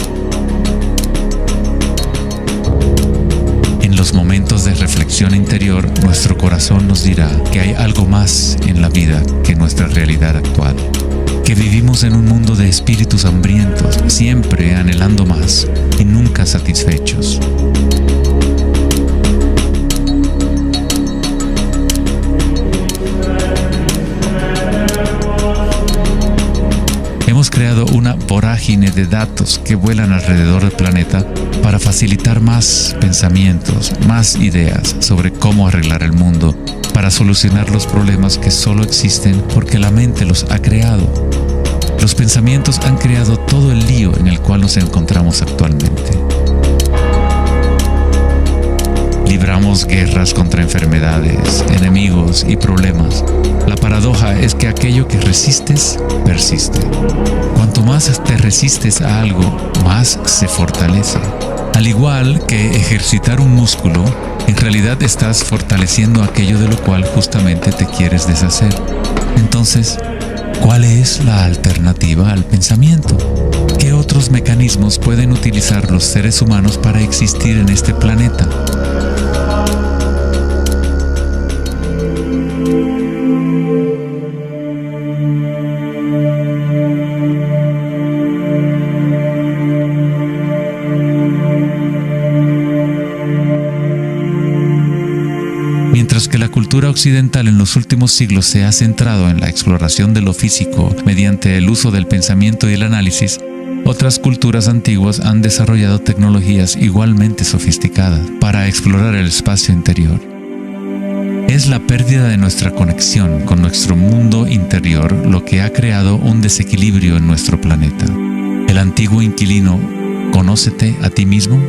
los momentos de reflexión interior, nuestro corazón nos dirá que hay algo más en la vida que nuestra realidad actual. Que vivimos en un mundo de espíritus hambrientos, siempre anhelando más y nunca satisfechos. Hemos creado una vorágine de datos que vuelan alrededor del planeta para facilitar más pensamientos, más ideas sobre cómo arreglar el mundo, para solucionar los problemas que solo existen porque la mente los ha creado. Los pensamientos han creado todo el lío en el cual nos encontramos actualmente. Libramos guerras contra enfermedades, enemigos y problemas. La paradoja es que aquello que resistes, persiste. Cuanto más te resistes a algo, más se fortalece. Al igual que ejercitar un músculo, en realidad estás fortaleciendo aquello de lo cual justamente te quieres deshacer. Entonces, ¿cuál es la alternativa al pensamiento? ¿Qué otros mecanismos pueden utilizar los seres humanos para existir en este planeta? Mientras que la cultura occidental en los últimos siglos se ha centrado en la exploración de lo físico mediante el uso del pensamiento y el análisis, otras culturas antiguas han desarrollado tecnologías igualmente sofisticadas para explorar el espacio interior. Es la pérdida de nuestra conexión con nuestro mundo interior lo que ha creado un desequilibrio en nuestro planeta. El antiguo inquilino, «Conócete a ti mismo»,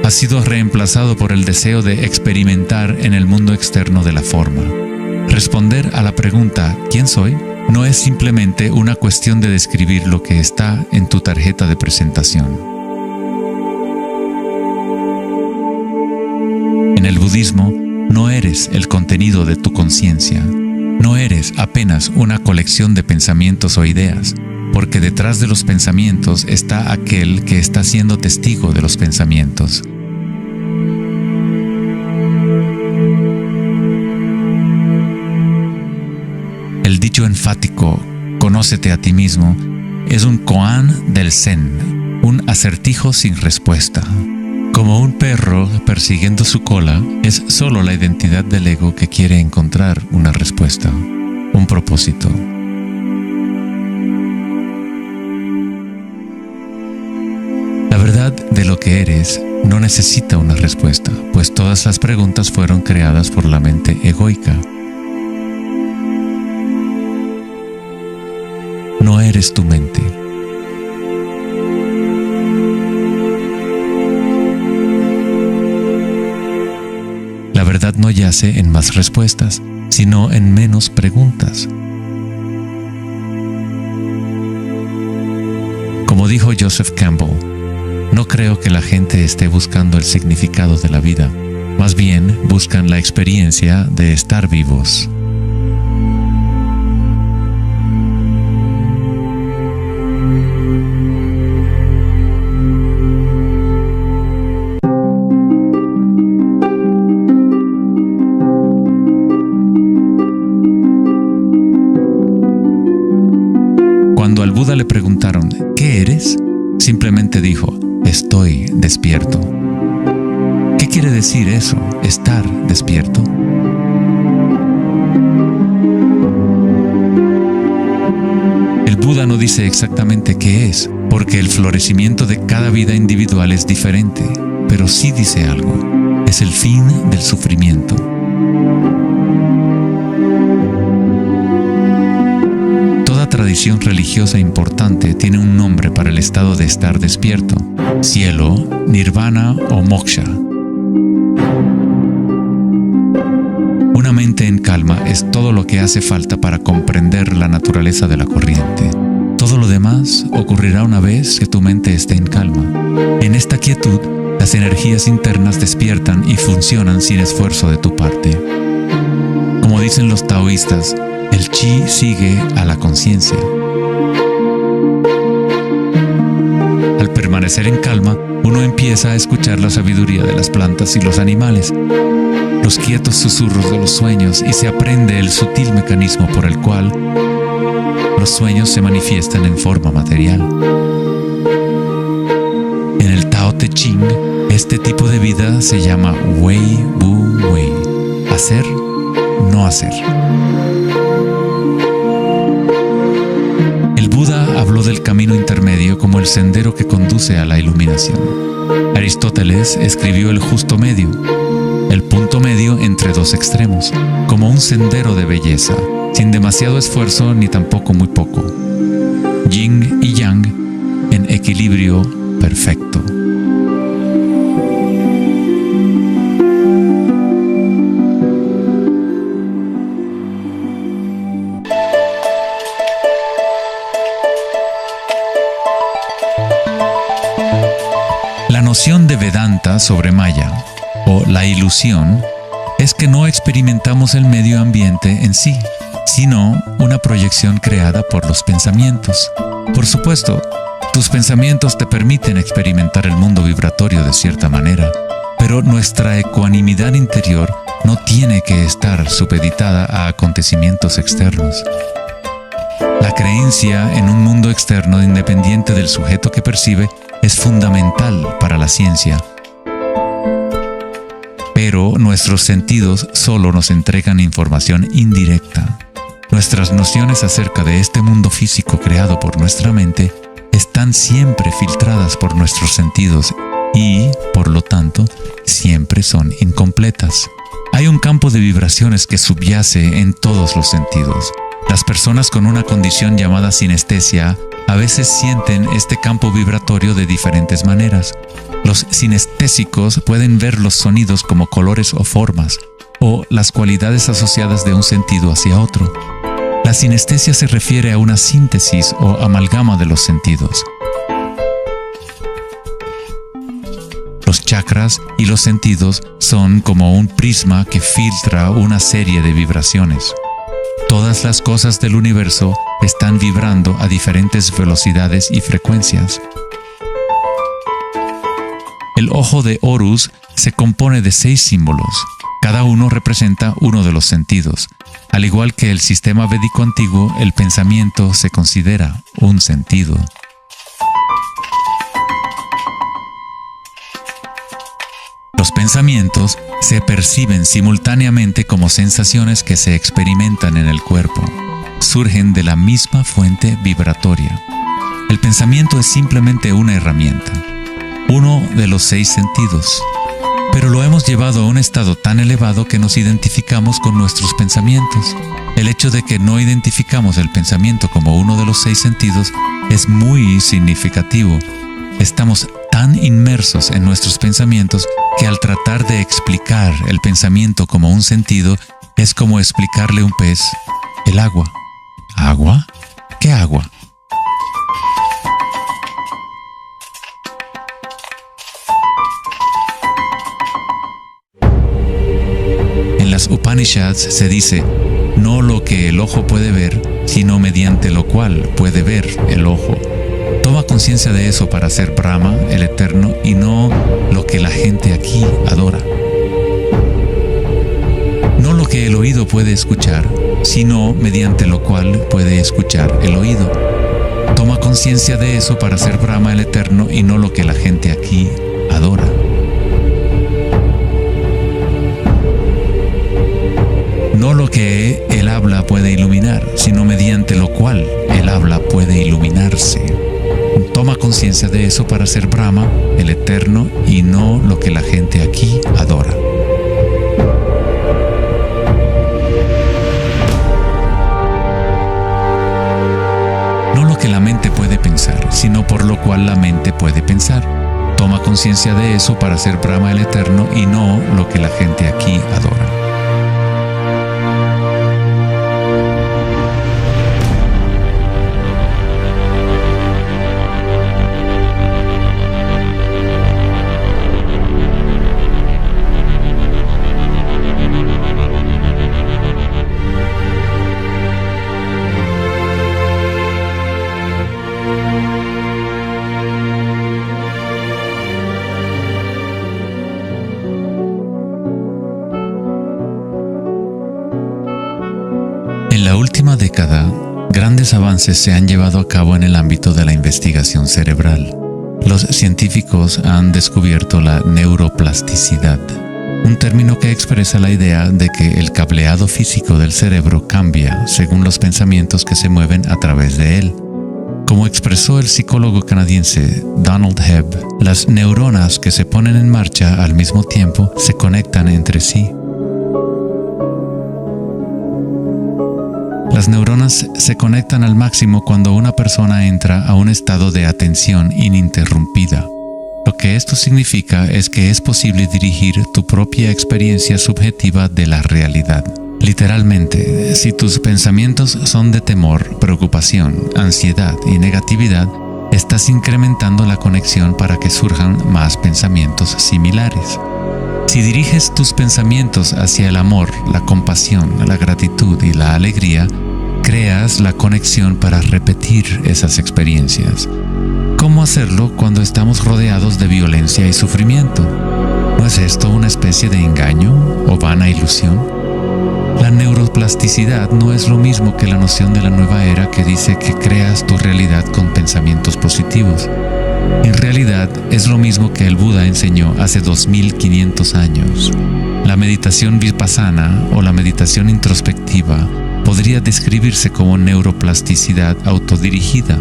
ha sido reemplazado por el deseo de experimentar en el mundo externo de la forma. Responder a la pregunta ¿quién soy? No es simplemente una cuestión de describir lo que está en tu tarjeta de presentación. En el budismo, no eres el contenido de tu conciencia. No eres apenas una colección de pensamientos o ideas, porque detrás de los pensamientos está aquel que está siendo testigo de los pensamientos. El dicho enfático, «Conócete a ti mismo», es un koan del Zen, un acertijo sin respuesta. Como un perro persiguiendo su cola, es solo la identidad del ego que quiere encontrar una respuesta, un propósito. La verdad de lo que eres no necesita una respuesta, pues todas las preguntas fueron creadas por la mente egoica. No eres tu mente. La verdad no yace en más respuestas, sino en menos preguntas. Como dijo Joseph Campbell, no creo que la gente esté buscando el significado de la vida, más bien buscan la experiencia de estar vivos. Cuando al Buda le preguntaron, ¿qué eres?, simplemente dijo, estoy despierto. ¿Qué quiere decir eso, estar despierto? El Buda no dice exactamente qué es, porque el florecimiento de cada vida individual es diferente, pero sí dice algo, es el fin del sufrimiento. Tradición religiosa importante tiene un nombre para el estado de estar despierto: cielo, nirvana o moksha. Una mente en calma es todo lo que hace falta para comprender la naturaleza de la corriente. Todo lo demás ocurrirá una vez que tu mente esté en calma. En esta quietud, las energías internas despiertan y funcionan sin esfuerzo de tu parte. Como dicen los taoístas, el chi sigue a la conciencia. Al permanecer en calma, uno empieza a escuchar la sabiduría de las plantas y los animales, los quietos susurros de los sueños, y se aprende el sutil mecanismo por el cual los sueños se manifiestan en forma material. En el Tao Te Ching, este tipo de vida se llama Wei Bu Wei, hacer, no hacer. El Buda habló del camino intermedio como el sendero que conduce a la iluminación. Aristóteles escribió el justo medio, el punto medio entre dos extremos, como un sendero de belleza, sin demasiado esfuerzo ni tampoco muy poco. Yin y Yang en equilibrio perfecto. La noción de Vedanta sobre Maya, o la ilusión, es que no experimentamos el medio ambiente en sí, sino una proyección creada por los pensamientos. Por supuesto, tus pensamientos te permiten experimentar el mundo vibratorio de cierta manera, pero nuestra ecuanimidad interior no tiene que estar supeditada a acontecimientos externos. La creencia en un mundo externo independiente del sujeto que percibe es fundamental para la ciencia. Pero nuestros sentidos solo nos entregan información indirecta. Nuestras nociones acerca de este mundo físico creado por nuestra mente están siempre filtradas por nuestros sentidos y, por lo tanto, siempre son incompletas. Hay un campo de vibraciones que subyace en todos los sentidos. Las personas con una condición llamada sinestesia a veces sienten este campo vibratorio de diferentes maneras. Los sinestésicos pueden ver los sonidos como colores o formas, o las cualidades asociadas de un sentido hacia otro. La sinestesia se refiere a una síntesis o amalgama de los sentidos. Los chakras y los sentidos son como un prisma que filtra una serie de vibraciones. Todas las cosas del universo están vibrando a diferentes velocidades y frecuencias. El ojo de Horus se compone de 6 símbolos. Cada uno representa uno de los sentidos. Al igual que el sistema védico antiguo, el pensamiento se considera un sentido. Los pensamientos se perciben simultáneamente como sensaciones que se experimentan en el cuerpo. Surgen de la misma fuente vibratoria. El pensamiento es simplemente una herramienta, uno de los 6 sentidos. Pero lo hemos llevado a un estado tan elevado que nos identificamos con nuestros pensamientos. El hecho de que no identificamos el pensamiento como uno de los 6 sentidos es muy significativo. Estamos tan inmersos en nuestros pensamientos que al tratar de explicar el pensamiento como un sentido, es como explicarle a un pez el agua. ¿Agua? ¿Qué agua? En las Upanishads se dice, no lo que el ojo puede ver, sino mediante lo cual puede ver el ojo. Toma conciencia de eso para ser Brahma, el Eterno, y no lo que la gente aquí adora. No lo que el oído puede escuchar, sino mediante lo cual puede escuchar el oído. Toma conciencia de eso para ser Brahma, el Eterno, y no lo que la gente aquí adora. No lo que el habla puede iluminar, sino mediante lo cual el habla puede iluminarse. Toma conciencia de eso para ser Brahma, el Eterno, y no lo que la gente aquí adora. No lo que la mente puede pensar, sino por lo cual la mente puede pensar. Toma conciencia de eso para ser Brahma, el Eterno, y no lo que la gente aquí adora. la última década, grandes avances se han llevado a cabo en el ámbito de la investigación cerebral. Los científicos han descubierto la neuroplasticidad, un término que expresa la idea de que el cableado físico del cerebro cambia según los pensamientos que se mueven a través de él. Como expresó el psicólogo canadiense Donald Hebb, las neuronas que se ponen en marcha al mismo tiempo se conectan entre sí. Las neuronas se conectan al máximo cuando una persona entra a un estado de atención ininterrumpida. Lo que esto significa es que es posible dirigir tu propia experiencia subjetiva de la realidad. Literalmente, si tus pensamientos son de temor, preocupación, ansiedad y negatividad, estás incrementando la conexión para que surjan más pensamientos similares. Si diriges tus pensamientos hacia el amor, la compasión, la gratitud y la alegría, creas la conexión para repetir esas experiencias. ¿Cómo hacerlo cuando estamos rodeados de violencia y sufrimiento? ¿No es esto una especie de engaño o vana ilusión? La neuroplasticidad no es lo mismo que la noción de la nueva era que dice que creas tu realidad con pensamientos positivos. En realidad es lo mismo que el Buda enseñó hace 2500 años. La meditación vipassana o la meditación introspectiva podría describirse como neuroplasticidad autodirigida.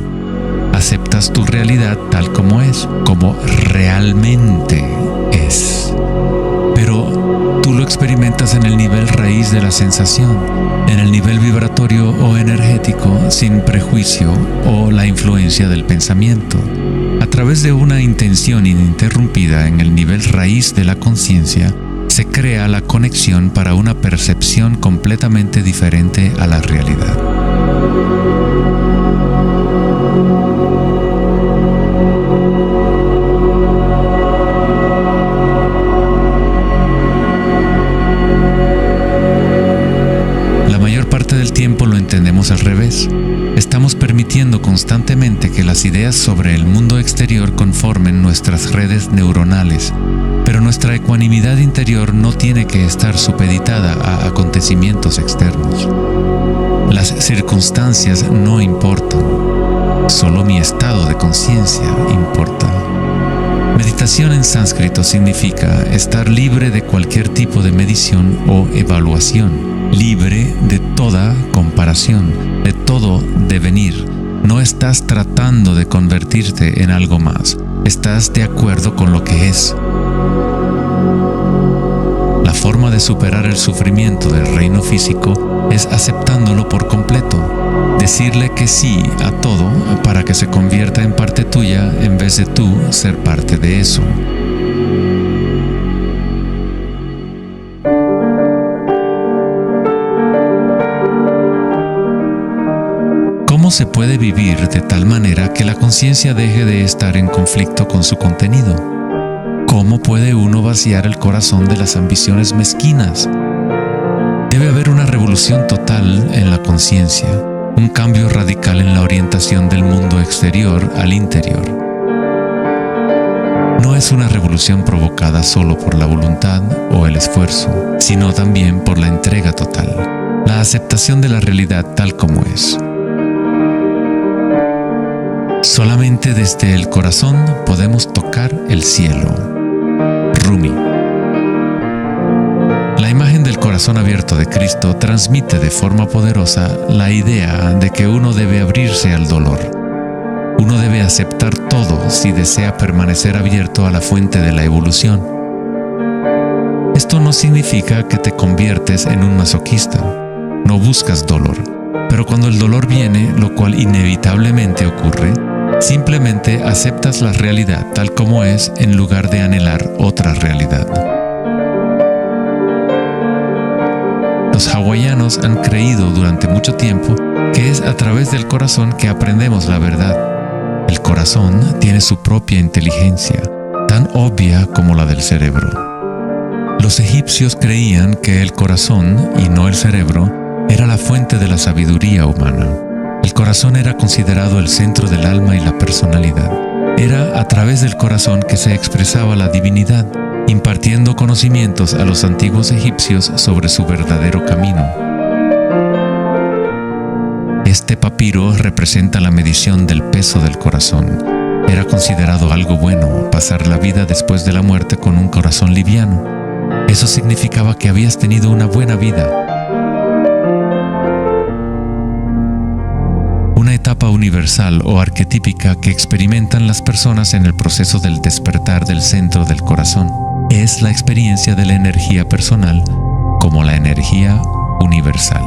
Aceptas tu realidad tal como es, como realmente es. Pero tú lo experimentas en el nivel raíz de la sensación, en el nivel vibratorio o energético, sin prejuicio o la influencia del pensamiento. A través de una intención ininterrumpida en el nivel raíz de la conciencia, se crea la conexión para una percepción completamente diferente a la realidad. La mayor parte del tiempo lo entendemos al revés. Estamos permitiendo constantemente que las ideas sobre el mundo exterior conformen nuestras redes neuronales, pero nuestra ecuanimidad interior no tiene que estar supeditada a acontecimientos externos. Las circunstancias no importan, solo mi estado de conciencia importa. Meditación en sánscrito significa estar libre de cualquier tipo de medición o evaluación, libre de toda comparación, de todo devenir. No estás tratando de convertirte en algo más, estás de acuerdo con lo que es. La forma de superar el sufrimiento del reino físico es aceptándolo por completo, decirle que sí a todo para que se convierta en parte tuya en vez de tú ser parte de eso. ¿Cómo se puede vivir de tal manera que la conciencia deje de estar en conflicto con su contenido? ¿Cómo puede uno vaciar el corazón de las ambiciones mezquinas? Debe haber una revolución total en la conciencia, un cambio radical en la orientación del mundo exterior al interior. No es una revolución provocada solo por la voluntad o el esfuerzo, sino también por la entrega total, la aceptación de la realidad tal como es. Solamente desde el corazón podemos tocar el cielo. Rumi. La imagen del corazón abierto de Cristo transmite de forma poderosa la idea de que uno debe abrirse al dolor. Uno debe aceptar todo si desea permanecer abierto a la fuente de la evolución. Esto no significa que te conviertes en un masoquista. No buscas dolor, pero cuando el dolor viene, lo cual inevitablemente ocurre, simplemente aceptas la realidad tal como es en lugar de anhelar otra realidad. Los hawaianos han creído durante mucho tiempo que es a través del corazón que aprendemos la verdad. El corazón tiene su propia inteligencia, tan obvia como la del cerebro. Los egipcios creían que el corazón, y no el cerebro, era la fuente de la sabiduría humana. El corazón era considerado el centro del alma y la personalidad. Era a través del corazón que se expresaba la divinidad, impartiendo conocimientos a los antiguos egipcios sobre su verdadero camino. Este papiro representa la medición del peso del corazón. Era considerado algo bueno pasar la vida después de la muerte con un corazón liviano. Eso significaba que habías tenido una buena vida. Una etapa universal o arquetípica que experimentan las personas en el proceso del despertar del centro del corazón es la experiencia de la energía personal como la energía universal.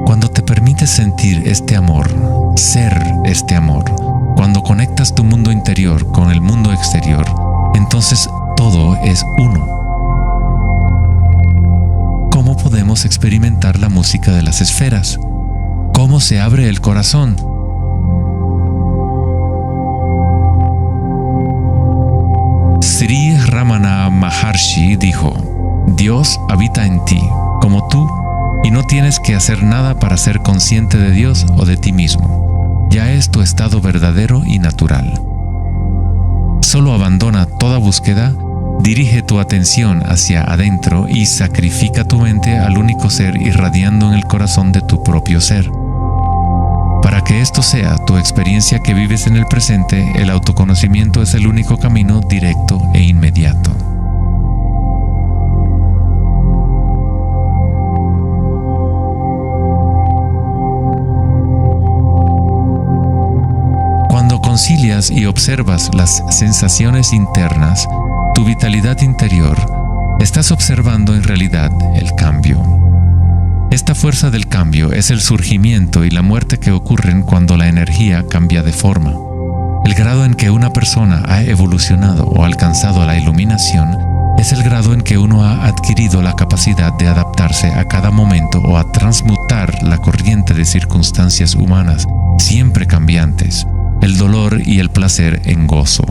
Cuando te permites sentir este amor, ser este amor, cuando conectas tu mundo interior con el mundo exterior, entonces todo es uno. ¿Cómo podemos experimentar la música de las esferas? ¿Cómo se abre el corazón? Sri Ramana Maharshi dijo: Dios habita en ti, como tú, y no tienes que hacer nada para ser consciente de Dios o de ti mismo. Ya es tu estado verdadero y natural. Solo abandona toda búsqueda, dirige tu atención hacia adentro y sacrifica tu mente al único ser irradiando en el corazón de tu propio ser. Para que esto sea tu experiencia que vives en el presente, el autoconocimiento es el único camino directo e inmediato. Cuando concilias y observas las sensaciones internas, tu vitalidad interior, estás observando en realidad el cambio. Esta fuerza del cambio es el surgimiento y la muerte que ocurren cuando la energía cambia de forma. El grado en que una persona ha evolucionado o alcanzado la iluminación es el grado en que uno ha adquirido la capacidad de adaptarse a cada momento o a transmutar la corriente de circunstancias humanas, siempre cambiantes, el dolor y el placer en gozo.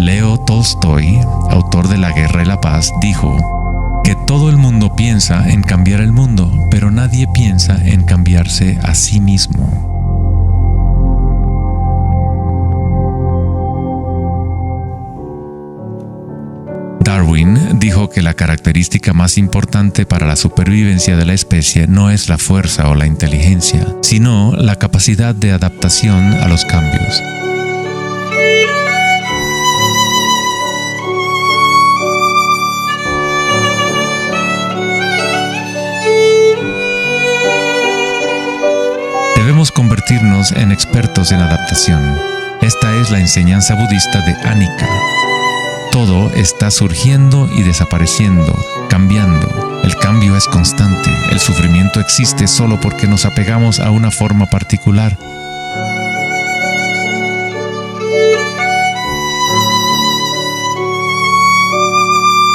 Leo Tolstoy, autor de La Guerra y la Paz, dijo que todo el mundo piensa en cambiar el mundo, pero nadie piensa en cambiarse a sí mismo. Darwin dijo que la característica más importante para la supervivencia de la especie no es la fuerza o la inteligencia, sino la capacidad de adaptación a los cambios. Debemos convertirnos en expertos en adaptación. Esta es la enseñanza budista de Anicca. Todo está surgiendo y desapareciendo, cambiando. El cambio es constante. El sufrimiento existe solo porque nos apegamos a una forma particular.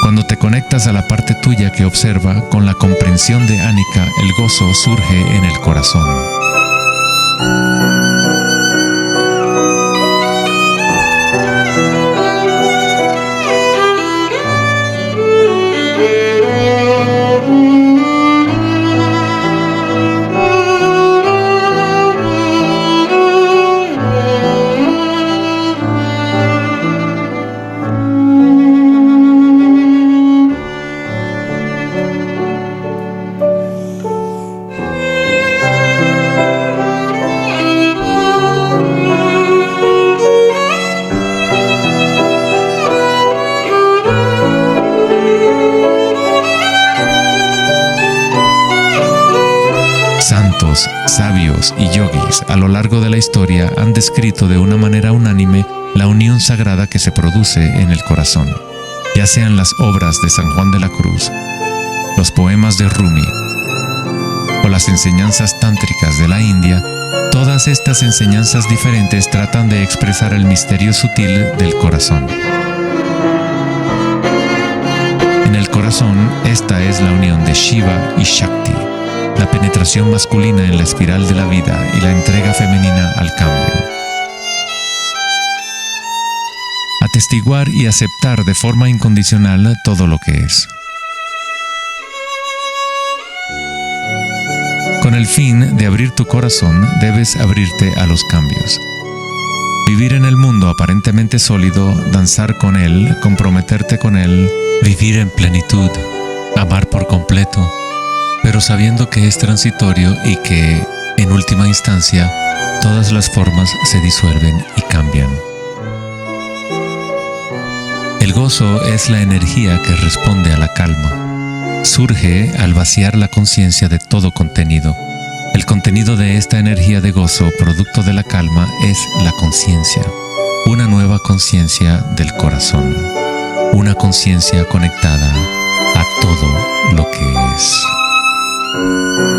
Cuando te conectas a la parte tuya que observa, con la comprensión de Anicca, el gozo surge en el corazón. Santos, sabios y yogis a lo largo de la historia han descrito de una manera unánime la unión sagrada que se produce en el corazón, ya sean las obras de San Juan de la Cruz, los poemas de Rumi o las enseñanzas tántricas de la India. Todas estas enseñanzas diferentes tratan de expresar el misterio sutil del corazón. En el corazón, esta es la unión de Shiva y Shakti, la penetración masculina en la espiral de la vida y la entrega femenina al cambio. Atestiguar y aceptar de forma incondicional todo lo que es. Con el fin de abrir tu corazón, debes abrirte a los cambios. Vivir en el mundo aparentemente sólido, danzar con él, comprometerte con él, vivir en plenitud, amar por completo, pero sabiendo que es transitorio y que, en última instancia, todas las formas se disuelven y cambian. El gozo es la energía que responde a la calma. Surge al vaciar la conciencia de todo contenido. El contenido de esta energía de gozo, producto de la calma, es la conciencia. Una nueva conciencia del corazón. Una conciencia conectada a todo lo que es.